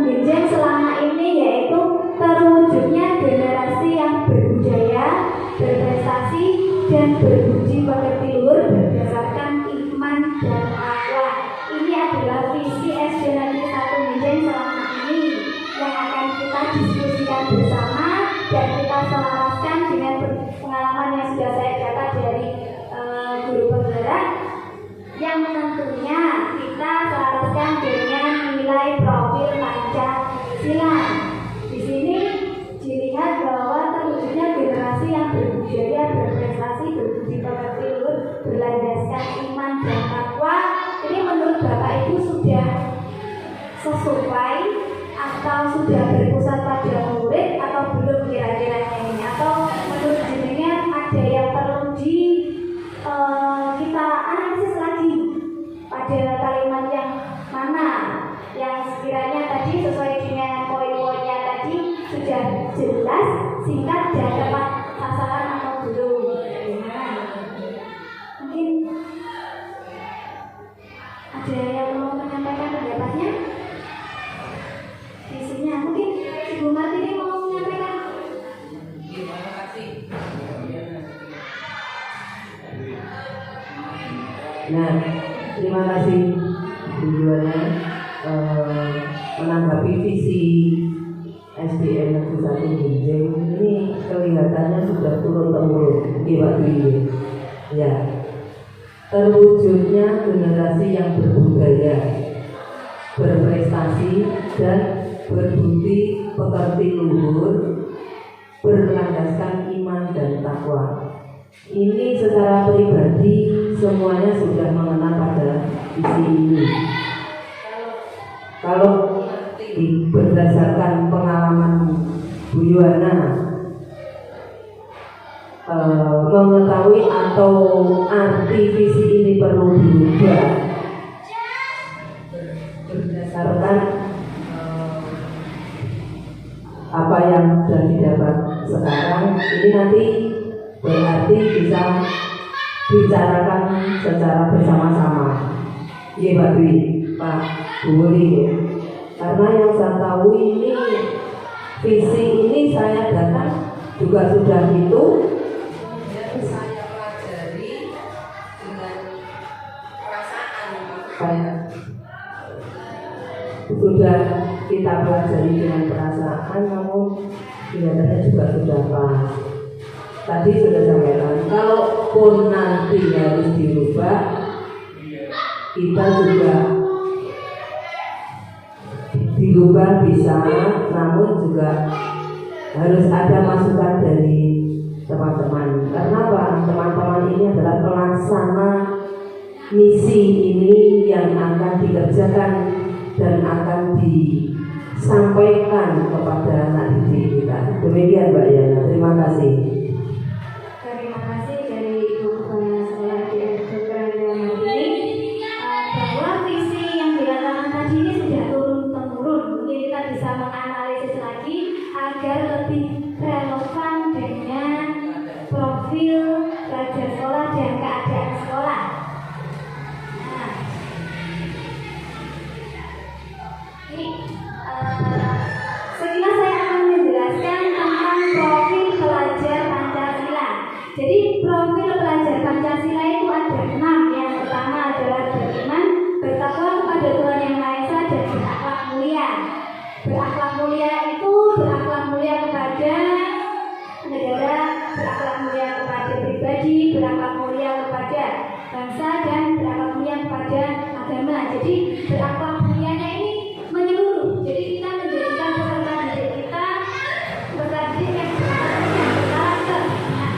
Minjen selama ini yaitu terwujudnya generasi yang berbudaya, berprestasi, dan berbudi pekerti luhur berdasarkan iman dan akhlak. Ini adalah visi SD Negeri 1 Minjen selama ini yang akan kita diskusikan bersama dan kita selaraskan dengan pengalaman yang sudah saya dapat dari guru penggerak, yang tentunya kita selaraskan dengan nilai profil Pancasila. Di sini dilihat bahwa terwujudnya generasi yang berbudaya, berprestasi, berbudi pekerti luhur, berlandaskan iman dan takwa. Ini menurut Bapak Ibu sudah sesuai atau sudah berpusat pada murid atau belum kira-kiranya ini? Atau menurut jenengan ada yang perlu kita analisis lagi pada kalimat yang mana yang sekiranya tadi sesuai dengan poin-poinnya tadi sudah jelas, singkat, dan tepat sasaran atau belum? Mungkin ada yang mau menyampaikan pendapatnya? Isinya mungkin Ibu Martini mau menyampaikan. Nah, terima kasih Bu Yuwana menanggapi visi SDN Negeri 1 Minjen. Ini kelihatannya sudah turun-temurun di waktu ini. Ya, terwujudnya generasi yang berbudaya, berprestasi, dan berbudi pekerti luhur, berlandaskan iman dan takwa. Ini secara pribadi semuanya sudah mengenal pada visi ini. Kalau berdasarkan pengalaman Bu Yuwana mengetahui atau arti visi ini perlu diubah berdasarkan apa yang sudah didapat sekarang, ini nanti berarti bisa bicarakan secara bersama-sama. Iya Pak Dwi, Pak Buri. Karena yang saya tahu ini visi ini saya datang juga sudah itu, dan saya pelajari dengan perasaan. Saya sudah kita pelajari dengan perasaan, namun kelihatannya juga sudah pas. Tadi sudah sampaikan, kalaupun nanti harus dirubah, kita juga dirubah bisa, namun juga harus ada masukan dari teman-teman. Karena apa? Teman-teman ini adalah pelaksana misi ini yang akan dikerjakan dan akan disampaikan kepada anak didik kita. Demikian Mbak Yana, terima kasih. Terima kasih dari Ibu Kepala Sekolah Kedokteran ini bahwa visi yang dikatakan tadi ini sudah turun-temurun. Mungkin kita bisa menganalisis lagi agar lebih relevan dengan profil pelajar sekolah dan keadaan sekolah. Nah, ini sekilas saya akan menjelaskan tentang profil pelajar Pancasila. Jadi profil pelajar Pancasila itu ada 6. Yang pertama adalah beriman, bertakwa kepada Tuhan Yang Maha Esa, dan berakhlak mulia. Berakhlak mulia itu berakhlak mulia kepada negara, berakhlak mulia kepada pribadi, berakhlak mulia kepada bangsa, dan berakhlak mulia kepada agama. Jadi berakhlak mulianya ini menyeluruh. Jadi kita menjadikan peserta didik kita peserta didik yang berkarakter. Nah,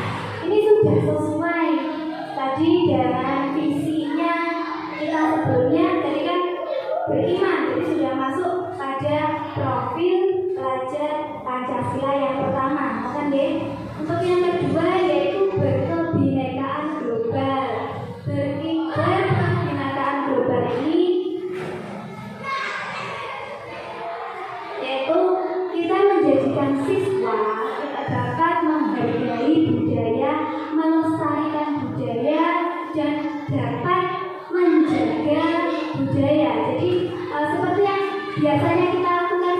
ini sudah sesuai tadi dengan visinya kita sebelumnya. Tadi kan beriman, jadi sudah masuk pada profil pelajar Pancasila yang pertama, kan deh? Untuk yang kedua yaitu berkebinekaan global. Berkebinekaan global ini yaitu kita menjadikan siswa kita dapat menghargai budaya, melestarikan budaya, dan dapat menjaga budaya. Jadi seperti yang biasanya kita lakukan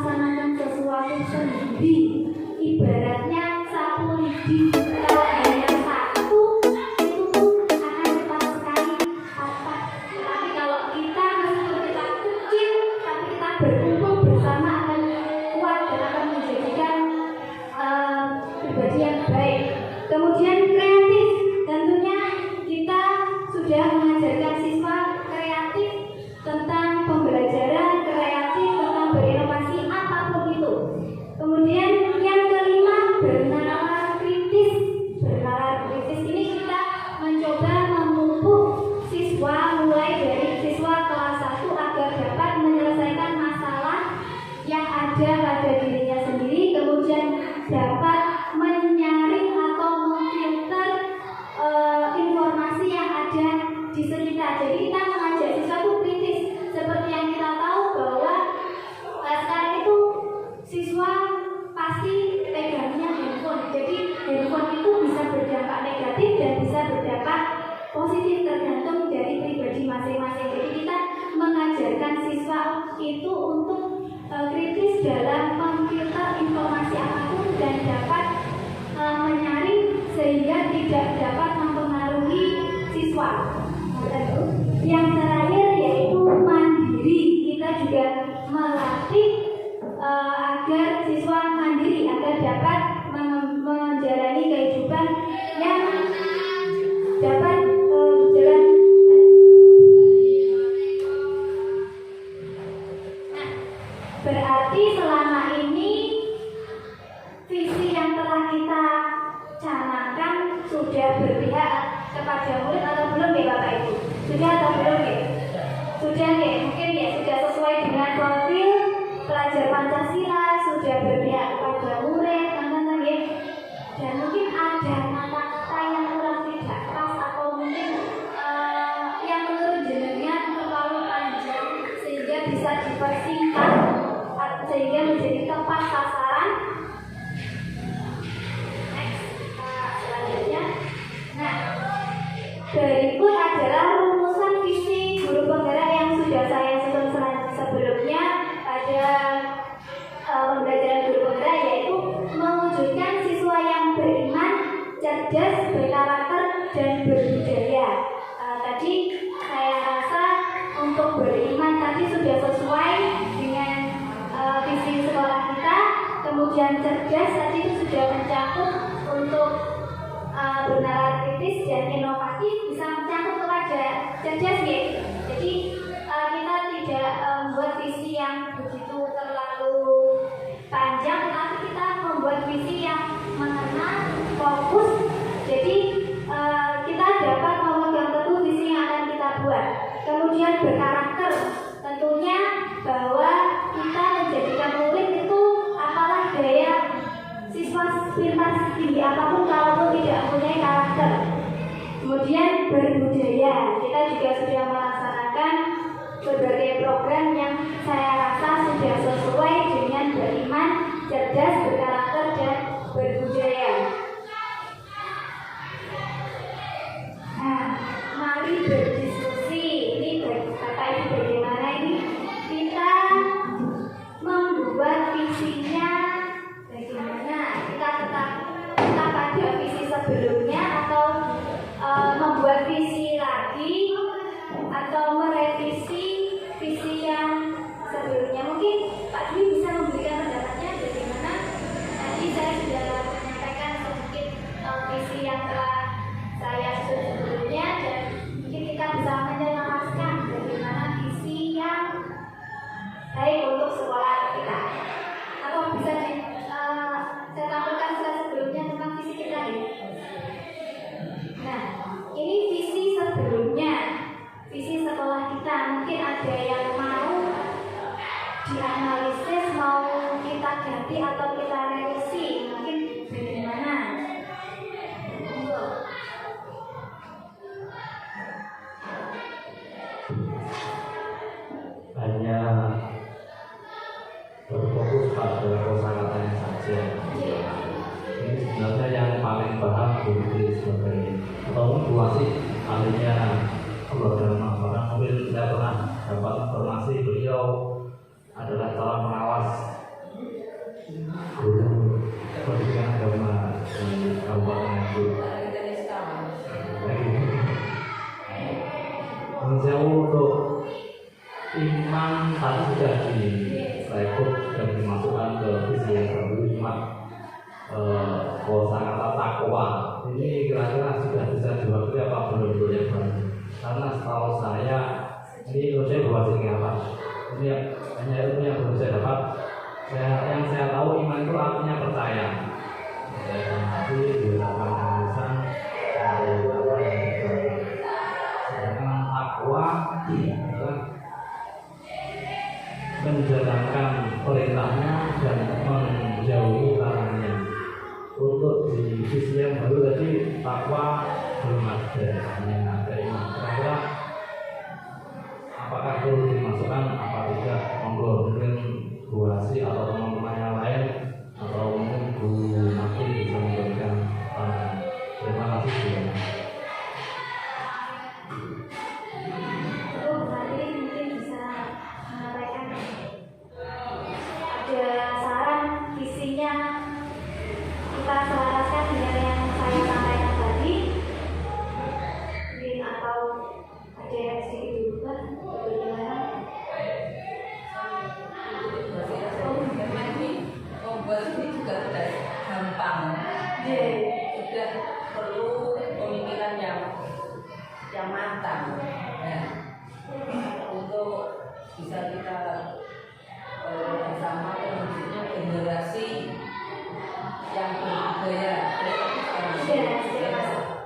melaksanakan sesuatu sendiri. Ibaratnya sapu lidi kalau hanya satu itu pun akan cepat sekali patah. Tapi kalau kita meskipun kita kecil tapi kita berkumpul bersama akan kuat dan akan menjadikan pribadi yang baik. Kemudian kreatif, tentunya kita sudah mengajarkan siswa kreatif tentang pembelajaran kreatif, tentang berinovasi apapun itu. Kemudian yang kelima, bernalar kritis. Bernalar kritis ini kita mencoba memupuk siswa mulai dari siswa kelas 1 agar dapat menyelesaikan masalah yang ada pada dirinya sendiri, kemudian dapat menyaring atau memfilter informasi yang ada di sekitar. Jadi kita mengajak siswa itu kritis. Seperti yang kita tahu bahwa sekarang itu siswa pasti pegangnya handphone. Jadi handphone itu bisa berdampak negatif dan bisa berdampak positif tergantung dari pribadi masing-masing. Jadi kita mengajarkan siswa itu untuk kritis dalam memfilter informasi apapun dan dapat menyaring sehingga tidak dapat mempengaruhi siswa. Yang terakhir yaitu mandiri. Kita juga melatih agar siswa mandiri agar dapat menjalani kehidupan yang dapat berjalan. Berarti selama ini visi yang telah kita canangkan sudah berpihak kepada murid atau belum ya Bapak Ibu? Sudah atau belum ya? Sudah ya? Mungkin ya sudah sesuai dengan profil pelajar Pancasila, sudah berpihak kepada murid, teman-teman ya. Dan mungkin ada kata-kata yang kurang tidak pas atau mungkin yang menurut jenengan terlalu panjang sehingga bisa dipersingkat sehingga menjadi tepat sasaran. Selanjutnya, nah berikut adalah rumusan visi guru penggerak yang sudah saya susun sebelumnya pada pembelajaran guru penggerak, yaitu mewujudkan siswa yang beriman, cerdas, berkarakter, dan berbudaya. Tadi saya rasa untuk beriman tadi sudah sesuai dengan visi sekolah kita. Kemudian cerdas tadi itu sudah mencakup untuk bernalar kritis dan inovatif, bisa mencakup kepada cerdas ya. Jadi kita tidak membuat visi yang begitu terlalu panjang, tetapi kita membuat visi yang mengenal, fokus. Jadi kita dapat memegang teguh visi yang akan kita buat. Kemudian berkarakter, tentunya bahwa kita menjadikan murid itu apalah daya siswa pintar setinggi apapun kalau tidak punya karakter. Kemudian berbudaya, kita juga sudah melaksanakan berbagai program yang saya rasa sudah sesuai dengan beriman, cerdas, berkarakter, dan berbudaya. Nah, mari berdiskusi. Ini Bapak Ibu bagaimana ini kita membuat visinya, bagaimana kita tetap pada visi sebelumnya atau membuat visi lagi atau merevisi visi yang sebelumnya. Mungkin Pak Dwi bisa memberikan pendapatnya bagaimana. Tadi saya sudah menyampaikan sedikit visi yang telah saya susun sebelumnya, dan mungkin kita bisa menjelaskan bagaimana visi yang baik untuk sekolah kita. Atau bisa saya tampilkan slide sebelumnya tentang visi kita ya. Nah, ini visi sebelumnya, visi sekolah kita. Mungkin ada yang mau dianalisis, mau kita ganti atau kita revisi. Mungkin bagaimana? Hanya berfokus pada kosakatanya saja. Ini sebenarnya yang paling paham guru sebagai atau situasi ahlinya agama. Karena mungkin tidak pernah dapat informasi beliau adalah calon pengawas ini kira-kira sudah bisa diwakili apa belum dulu ya Pak? Karena setahu saya ini menurut saya buat ini apa? Ini hanya ilmu yang belum saya dapat. Yang saya tahu iman itu artinya percaya. Tapi dilakukan lisan dari apa yang kita. Sedangkan takwa adalah menjalankan perintahnya dan menjauhi larangannya. Untuk di sisi yang baru tadi takwa belum ada, hanya ada iman. Kira-kira apakah perlu dimasukkan apa tidak? Monggo mungkin Bu Asi atau teman-teman yang lain atau mungkin Bu Maki bisa memberikan terima kasih Bu. Berarti mungkin bisa menyampaikan ada saran visinya kita selaraskan dengan yang saya sampaikan tadi mungkin atau ada yang sedikit berubah atau bagaimana? Membuat ini juga tidak gampang. Sudah perlu pemikiran yang matang ya, untuk bisa kita bersama terwujudnya generasi yang berbudaya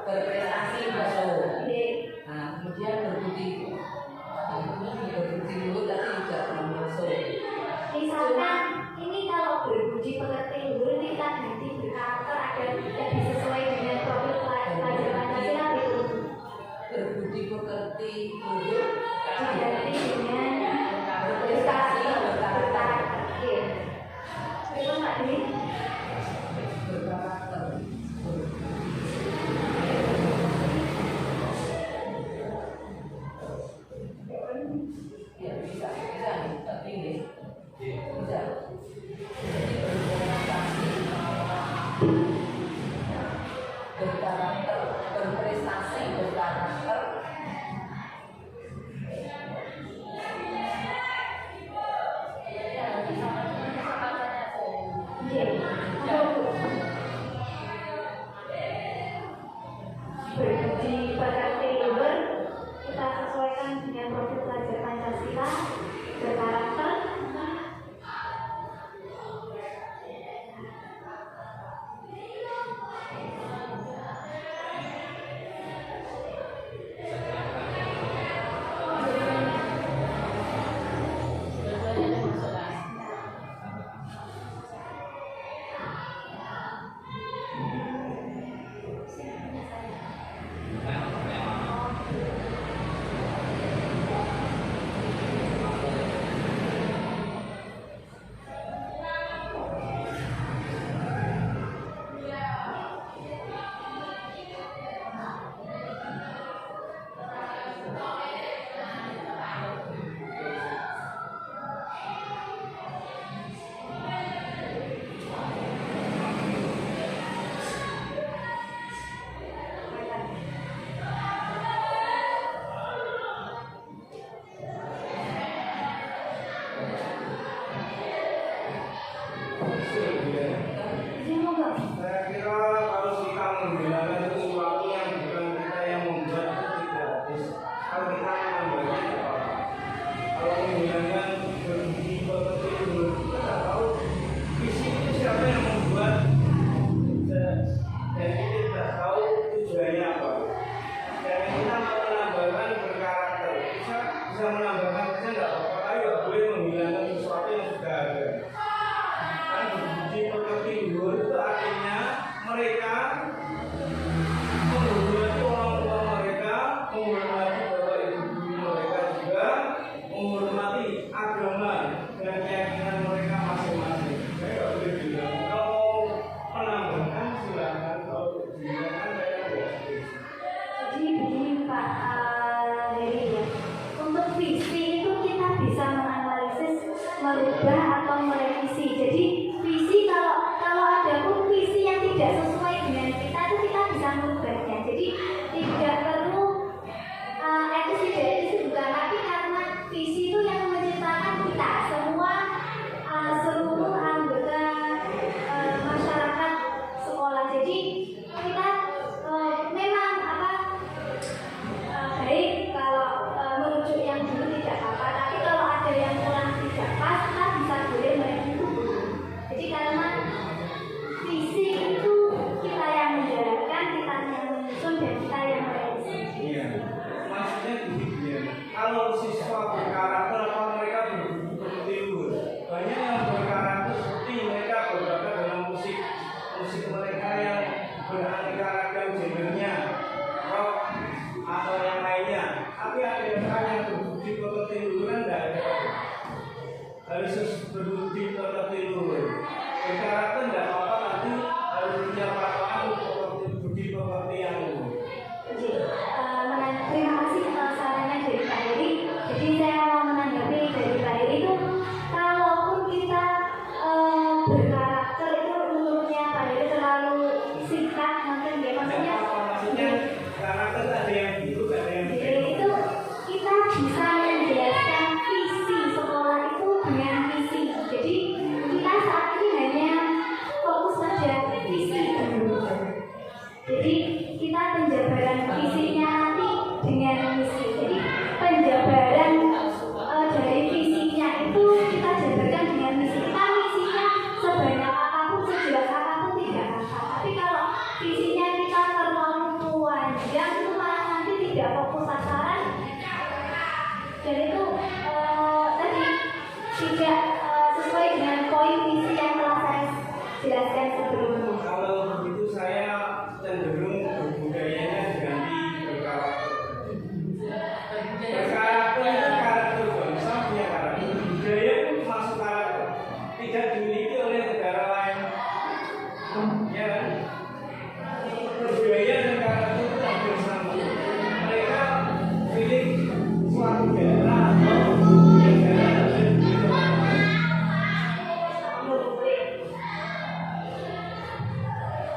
berprestasi masuk. Nah, kemudian berbudi luhur tapi juga masuk. Misalkan ini kalau berbudi pekerti luhur kita ganti berkarakter ada lebih sesuai dengan profil pelajar Pancasila itu. Berbudi pekerti luhur Diganti dengan berkarakter. Iya. Itu Mbak Dwi. berkarakter. Ya bisa tapi ini bisa. Jadi berkarakter, berprestasi, berkarakter. Berbudi pekerti luhur kita sesuaikan dengan profil pelajar Pancasila berkarakter. Saya kira kalau kita membelakan sesuatu yang bukan kita yang membuat itu tidak habis. Kalau kita menambahkan apa? Kalau menghilangkan berbudi pekerti luhur, kita tidak tahu visi itu siapa yang membuat dan kita tidak tahu tujuannya apa. Dan kita menambahkan berkarakter, bisa menambahkan saja tidak apa-apa, tapi tidak boleh menghilangkan sesuatu yang sudah ada. Kan berbudi pekerti luhur itu artinya mereka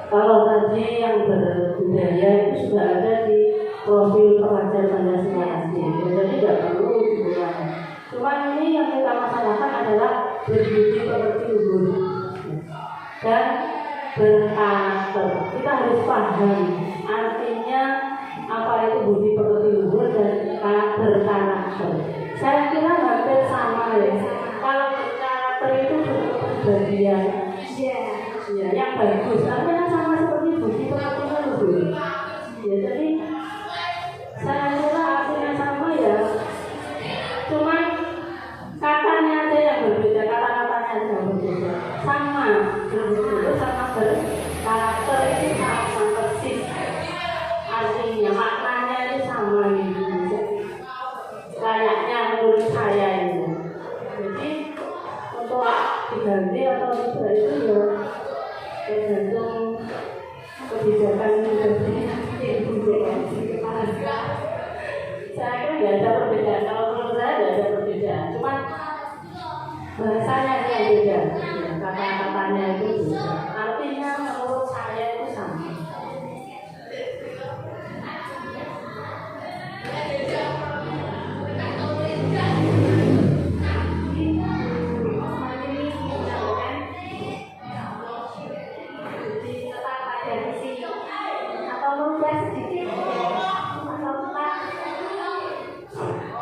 Kalau tadi yang berbudaya itu sudah ada di profil pelajar Pancasila SD, jadi tidak perlu diulang. Cuma ini yang kita masalahkan adalah berbudi pekerti luhur dan berkarakter. Kita harus paham artinya apa itu budi pekerti luhur dan berkarakter. Saya kira hampir sama ya. Kalau berkarakter itu berkepribadian ya, yang bagus, artinya sama seperti budi pekerti luhur. Ya, jadi saya kira artinya sama ya. Cuma katanya aja yang berbeda, kata-katanya aja yang berbeda. Sama berbeda sama berkarakter itu sama persis. Artinya maknanya itu sama gitu. Kayaknya menurut saya ini. Jadi untuk diganti atau tidak itu ya tergantung kebijakan dari kebijakan kepala. Saya kira tidak ada perbedaan. Kalau menurut saya tidak ada perbedaan. Cuma bahasanya yang beda, kata-katanya itu beda. Artinya menurut saya itu sama.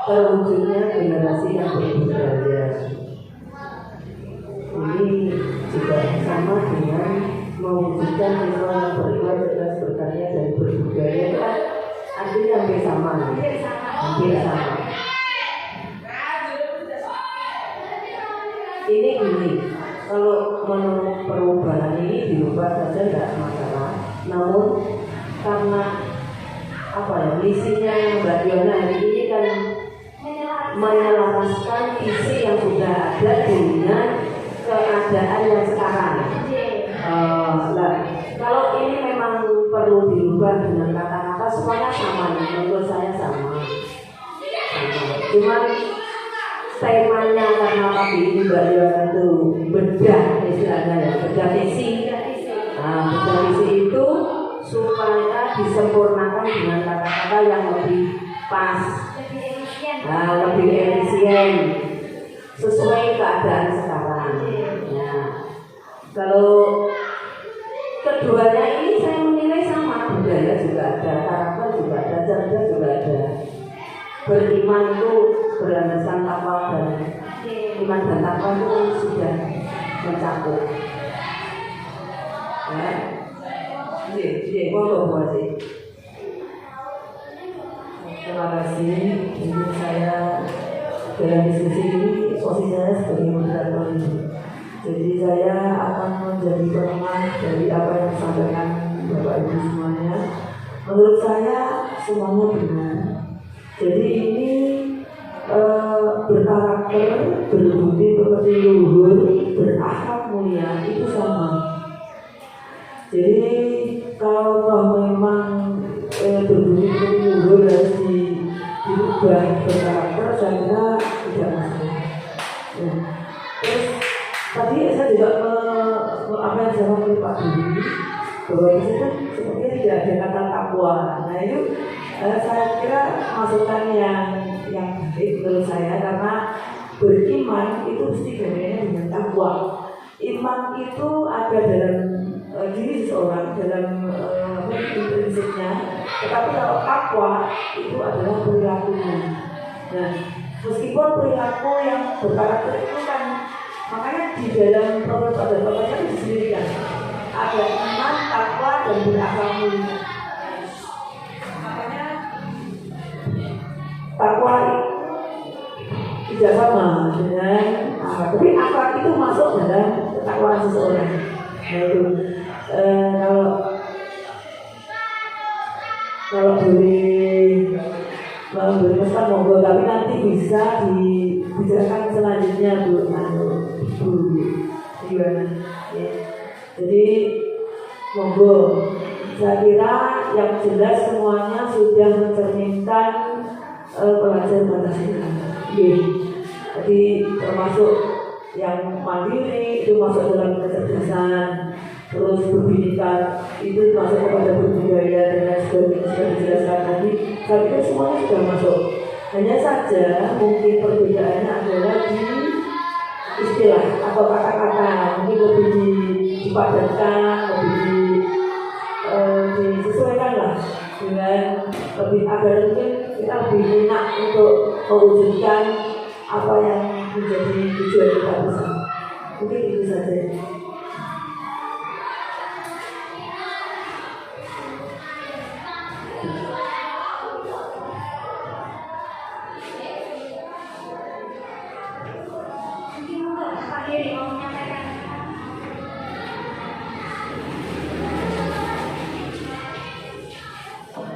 Terwujudnya generasi yang berbudaya ini juga sama dengan mewujudkan siswa yang beriman cerdas berkarya dan berbudaya itu kan artinya hampir sama. Ini gini, kalau menurut perubahan ini dirubah saja tidak masalah. Namun karena apa ya, misinya Mbak Diona hari ini kan menyelaraskan visi yang sudah ada dengan keadaan yang sekarang. Kalau ini memang perlu dirubah dengan kata-kata semuanya sama, menurut saya sama. Cuman temanya karena tadi ini Mbak Diona itu bedah istilahnya ya, bedah visi. Bedah visi itu supaya disempurnakan dengan kata-kata yang lebih pas, lebih efisien, sesuai keadaan sekarang. Kalau keduanya ini saya menilai sama, budaya juga ada, karakter juga ada, cerdas juga ada. Beriman itu berlandaskan takwa dan iman dan takwa itu sudah mencakup. Terima kasih. Ini saya dalam diskusi ini, posisi saya sebagai moderator ini. Jadi saya akan menjadi penengah dari apa yang disampaikan Bapak Ibu semuanya. Menurut saya semuanya benar. Jadi ini berkarakter, berbudi pekerti luhur, berakhlak mulia itu sama. Jadi kalau memang berbudi pekerti luhur harus dirubah berkarakter, saya kira tidak masalah. Terus tadi saya juga apa yang dijawab oleh Pak Dwi, bahwa di situ sepertinya tidak ada kata takwa. Nah itu saya kira masukan yang baik menurut saya, karena beriman itu mesti bedanya dengan takwa. Iman itu ada dalam diri seseorang, dalam prinsipnya, tetapi kalau takwa itu adalah perilakunya. Nah, meskipun perilaku yang berkarakter itu kan, makanya di dalam program pada itu disendirikan ada iman, takwa dan berakhlak mulia. Makanya takwa tidak sama dengan akhlak, tapi akhlak itu masuk dalam ketakwaan seseorang. Nah itu kalau boleh pesan monggo, tapi nanti bisa dibicarakan selanjutnya Bu gimana ya. Jadi monggo, saya kira yang jelas semuanya sudah mencerminkan pelajar Pancasila. Jadi termasuk yang mandiri itu masuk dalam kecerdasan, terus berbineka itu masuk kepada budaya dan lain sebagainya sudah dijelaskan tadi. Saya pikir semuanya sudah masuk. Hanya saja mungkin perbedaannya adalah di istilah atau kata-kata, mungkin lebih dipadatkan, lebih disesuaikan lah dengan lebih agar mungkin kita lebih enak untuk mewujudkan apa yang menjadi tujuan kita bersama. Mungkin itu saja.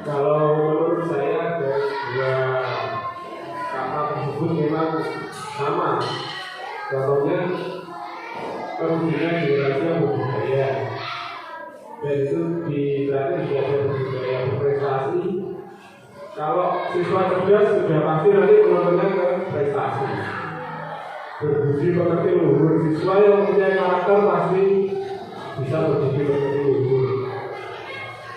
Kalau menurut saya dua kata tersebut memang sama. Contohnya perhubungan durasi budaya, dan itu berarti sudah ada budaya berprestasi. Kalau siswa cerdas sudah pasti nanti menurunnya ke prestasi. Berbudi pekerti luhur, siswa yang punya karakter pasti bisa berbudi pekerti luhur.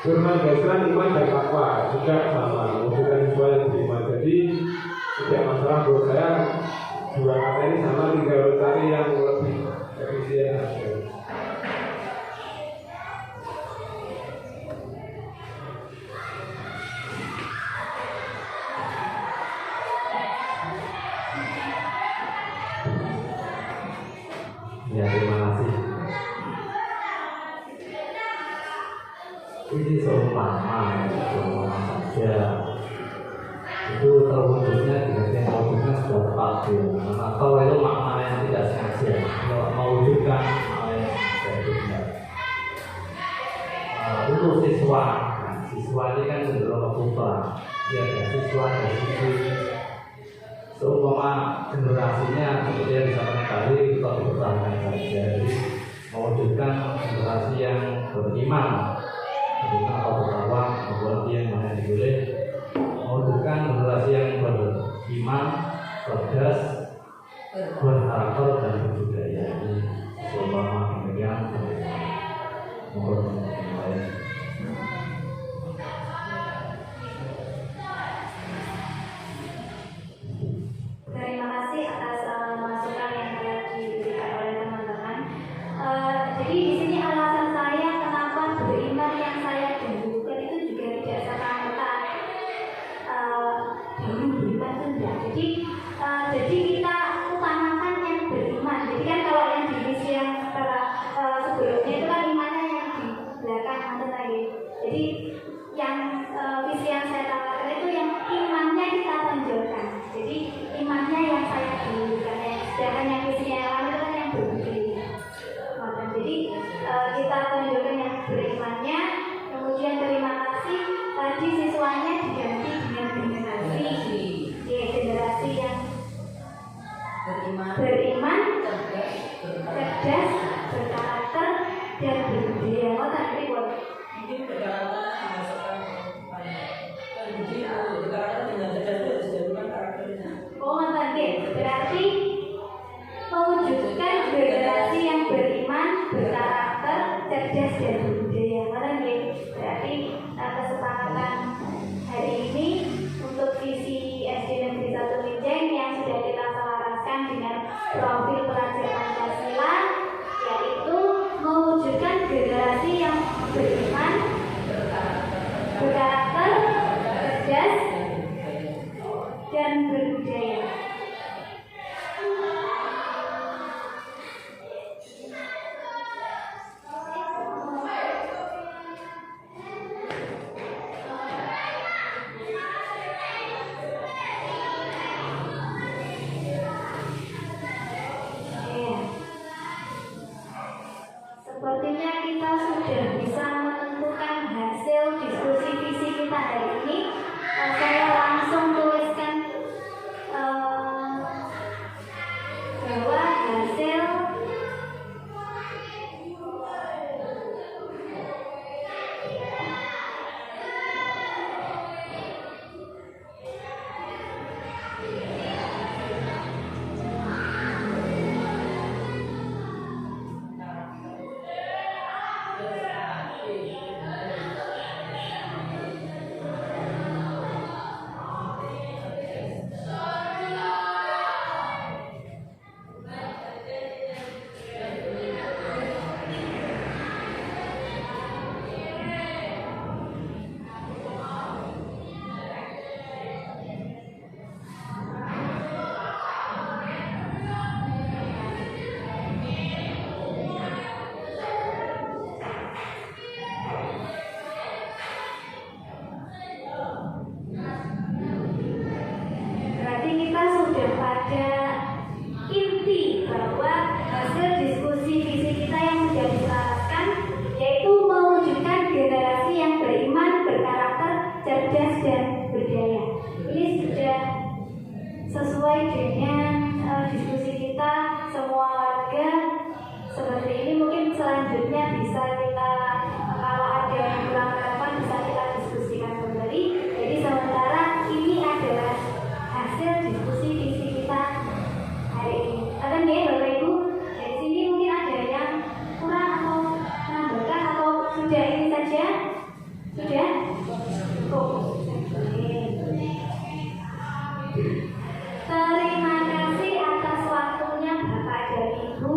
Berlandaskan iman dan takwa juga sama, bukan siswa yang beriman. Jadi tidak masalah buat saya, dua kata ini sama, tinggal cari yang lebih efisien saja. Ya, terima kasih. Ini seumpama saja itu terwujudnya dengan mewujudkan sebuah takdir, atau itu makna yang tidak sengaja mewujudkan makna yang tidak. Untuk siswa ini kan cenderung putra, ya siswa dari sisi seumpama generasinya seperti yang disampaikan tadi kita bertahan saja, jadi mewujudkan generasi yang beriman, atau bertakwa, membuat dia yang mana boleh mewujudkan generasi yang beriman, cerdas, berkarakter dan berbudaya. Ini seumpama demikian mohon baik. Terima kasih atas masukan yang telah diberikan oleh teman-teman. Jadi di sini alasan saya kenapa beriman yang saya dahulukan itu juga tidak serta-merta dahulu beriman itu enggak. Jadi kita utamakan yang beriman. Jadi kan kalau yang di misi yang sebelumnya itu kan imannya yang di belakang ada lagi. Jadi yang visi yang saya tawarkan itu yang imannya kita tonjolkan. Jadi imannya yang saya dahulukan, sedangkan yang visinya yang lain itu kan yang berbudi. Jadi kita tonjolkan yang berimannya, kemudian terima kasih tadi siswanya diganti dengan generasi yang beriman, cerdas, berkarakter dan berbudaya. Oh tadi buat berarti mewujudkan generasi yang beriman, berkarakter, cerdas dan berbudaya. Berarti kesepakatan hari ini untuk visi SD Negeri 1 Minjeng yang sudah kita selaraskan dengan profil pelajar Pancasila, yaitu mewujudkan generasi yang beriman, berkarakter, cerdas dan berbudaya. Sepertinya kita sudah bisa menentukan hasil diskusi visi kita hari ini. Saya langsung tuliskan bahwa hasil Berarti kita sudah pada inti bahwa hasil diskusi visi kita yang sudah diselaraskan yaitu mewujudkan generasi yang beriman, berkarakter, cerdas dan berdaya. Ini sudah sesuai dengan diskusi kita semua warga seperti ini. Mungkin selanjutnya bisa kita kalau ada yang kurang relevan bisa kita diskusikan kembali. Jadi sementara ini adalah hasil diskusi visi kita hari ini. Akan ya Bapak Ibu, dari sini mungkin ada yang kurang atau menambahkan atau sudah ini saja? Sudah? Cukup. Terima kasih atas waktunya Bapak dan Ibu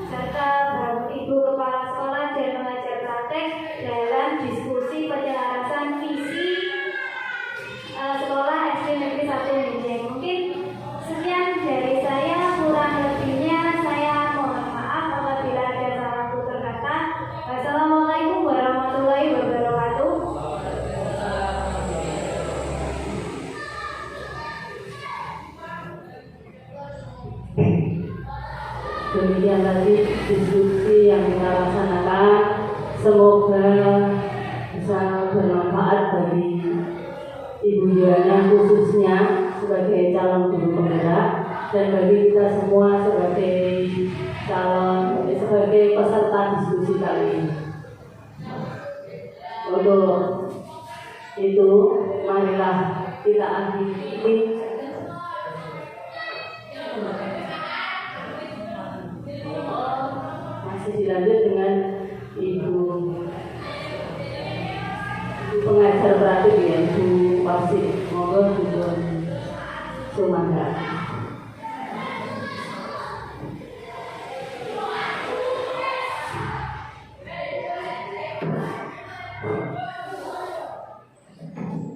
serta Bapak Ibu Kepala Sekolah dan pengajar praktek dalam diskusi penyelarasan visi sekolah SD Negeri 1 Minjeng. Mungkin sekian dari saya, kurang lebihnya saya mohon maaf apabila ada salah tutur kata. Wassalamualaikum warahmatullahi wabarakatuh. Demikian tadi diskusi yang kita laksanakan, semoga bisa bermanfaat bagi Ibu Yohana khususnya sebagai calon guru penggerak dan bagi kita semua sebagai peserta diskusi kali ini. Untuk itu, marilah kita akhiri masih dilanjut dengan Ibu pengajar praktik ya, Ibu Wasit. Monggo Ibu Sumangga.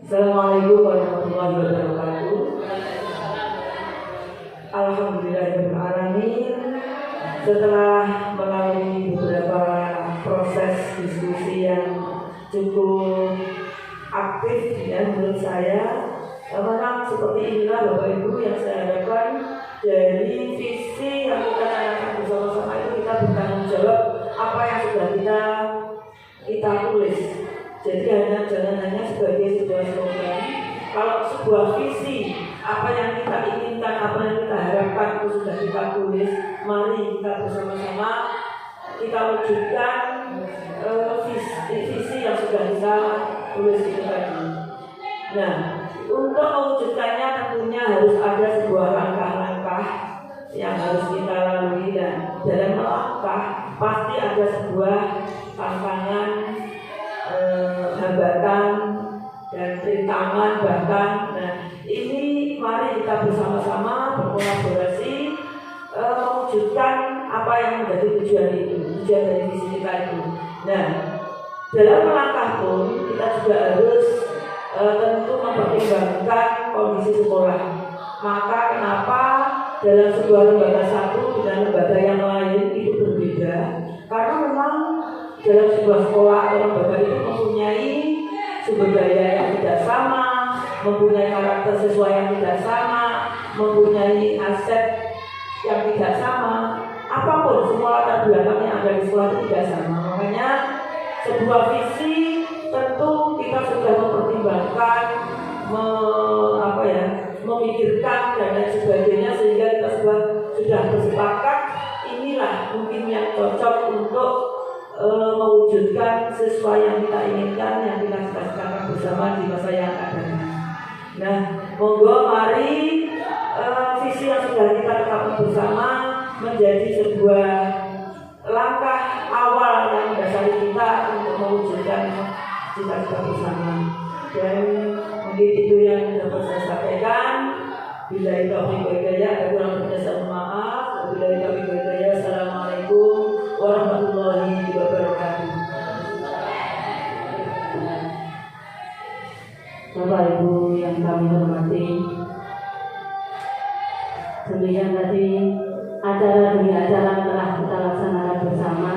Assalamualaikum warahmatullahi wabarakatuh. Alhamdulillahirrahmanirrahim. Setelah melalui beberapa proses diskusi yang cukup aktif ya menurut saya, memang seperti inilah Bapak Ibu yang saya harapkan dari visi yang kita tanamkan bersama-sama itu kita bertanggung jawab apa yang sudah kita tulis. Jadi jangan hanya sebagai sebuah slogan. Kalau sebuah visi, apa yang kita inginkan, apa yang kita harapkan itu sudah kita tulis, mari kita bersama-sama kita wujudkan visi yang sudah kita tulis itu tadi. Nah, untuk mewujudkannya tentunya harus ada sebuah langkah-langkah yang harus kita lalui, dan dalam melangkah pasti ada sebuah tantangan, hambatan dan rintangan bahkan. Nah, ini mari kita bersama-sama berkolaborasi mewujudkan apa yang menjadi tujuan dari visi kita itu. Nah, dalam melangkah pun kita juga harus tentu mempertimbangkan kondisi sekolah. Maka kenapa dalam sebuah lembaga satu dengan lembaga yang lain itu berbeda? Karena memang dalam sebuah sekolah atau lembaga itu mempunyai sumber daya yang tidak sama, mempunyai karakter siswa yang tidak sama, mempunyai aset yang tidak sama. Apapun semua latar belakang yang ada di sekolah itu tidak sama. Makanya sebuah visi tentu kita sudah mempertimbangkan, memikirkan dan lain sebagainya, sehingga kita sudah bersepakat inilah mungkin yang cocok untuk mewujudkan sesuai yang kita inginkan, yang kita cita-citakan bersama di masa yang akan datang. Nah, monggo mari visi yang sudah kita tetapkan bersama menjadi sebuah langkah awal yang mendasari kita untuk mewujudkan cita-cita bersama. Dan mungkin itu yang dapat saya sampaikan. Bila itu ada kurang lebihnya saya mohon maaf. Bila itu assalamualaikum warahmatullahi wabarakatuh. Bapak Ibu yang kami hormati, tentunya tadi acara demi acara telah kita laksanakan bersama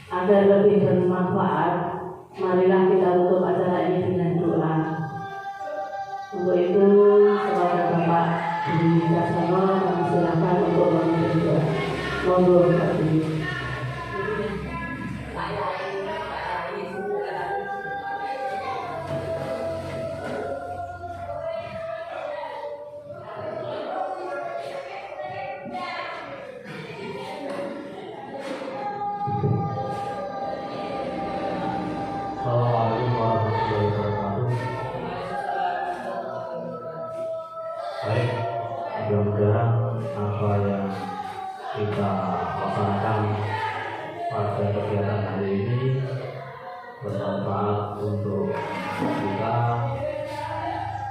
agar lebih bermanfaat. Marilah kita tutup acara ini dengan doa. Untuk itu, kepada Bapak Budi Caksono, kami silakan untuk memimpin doa. Monggo Bapak Budi. Assalamualaikum warahmatullahi wabarakatuh. Baik, mudah-mudahan apa yang kita laksanakan pada kegiatan hari ini bermanfaat untuk kita,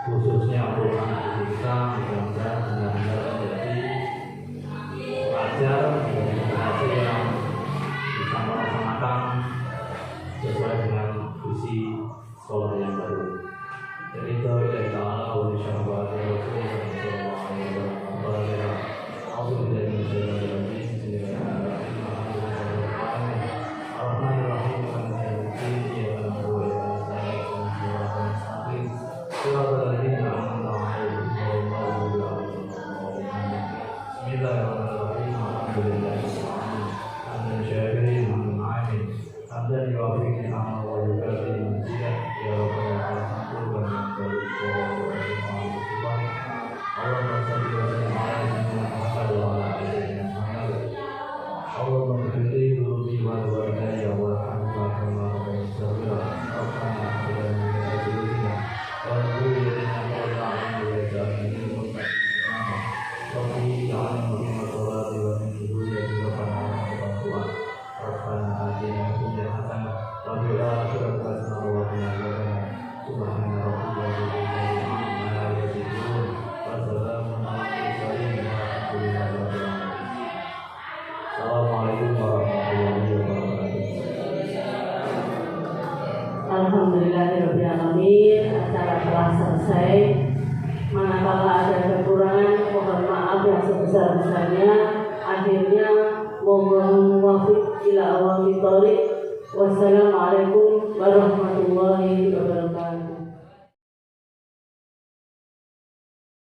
khususnya untuk anak kita. Mudah-mudahan benar-benar menjadi pelajar dan generasi yang bisa melaksanakan sesuai dengan visi sekolah yang baru. Jadi itu dari ta'ala wa insyaallah wa Alhamdulillahirrahmanirrahim. Acara telah selesai. Manakala ada kekurangan, mohon maaf yang sebesar-besarnya. Akhirnya mohon muwafiq ila awamit thoriq. Wassalamualaikum warahmatullahi wabarakatuh.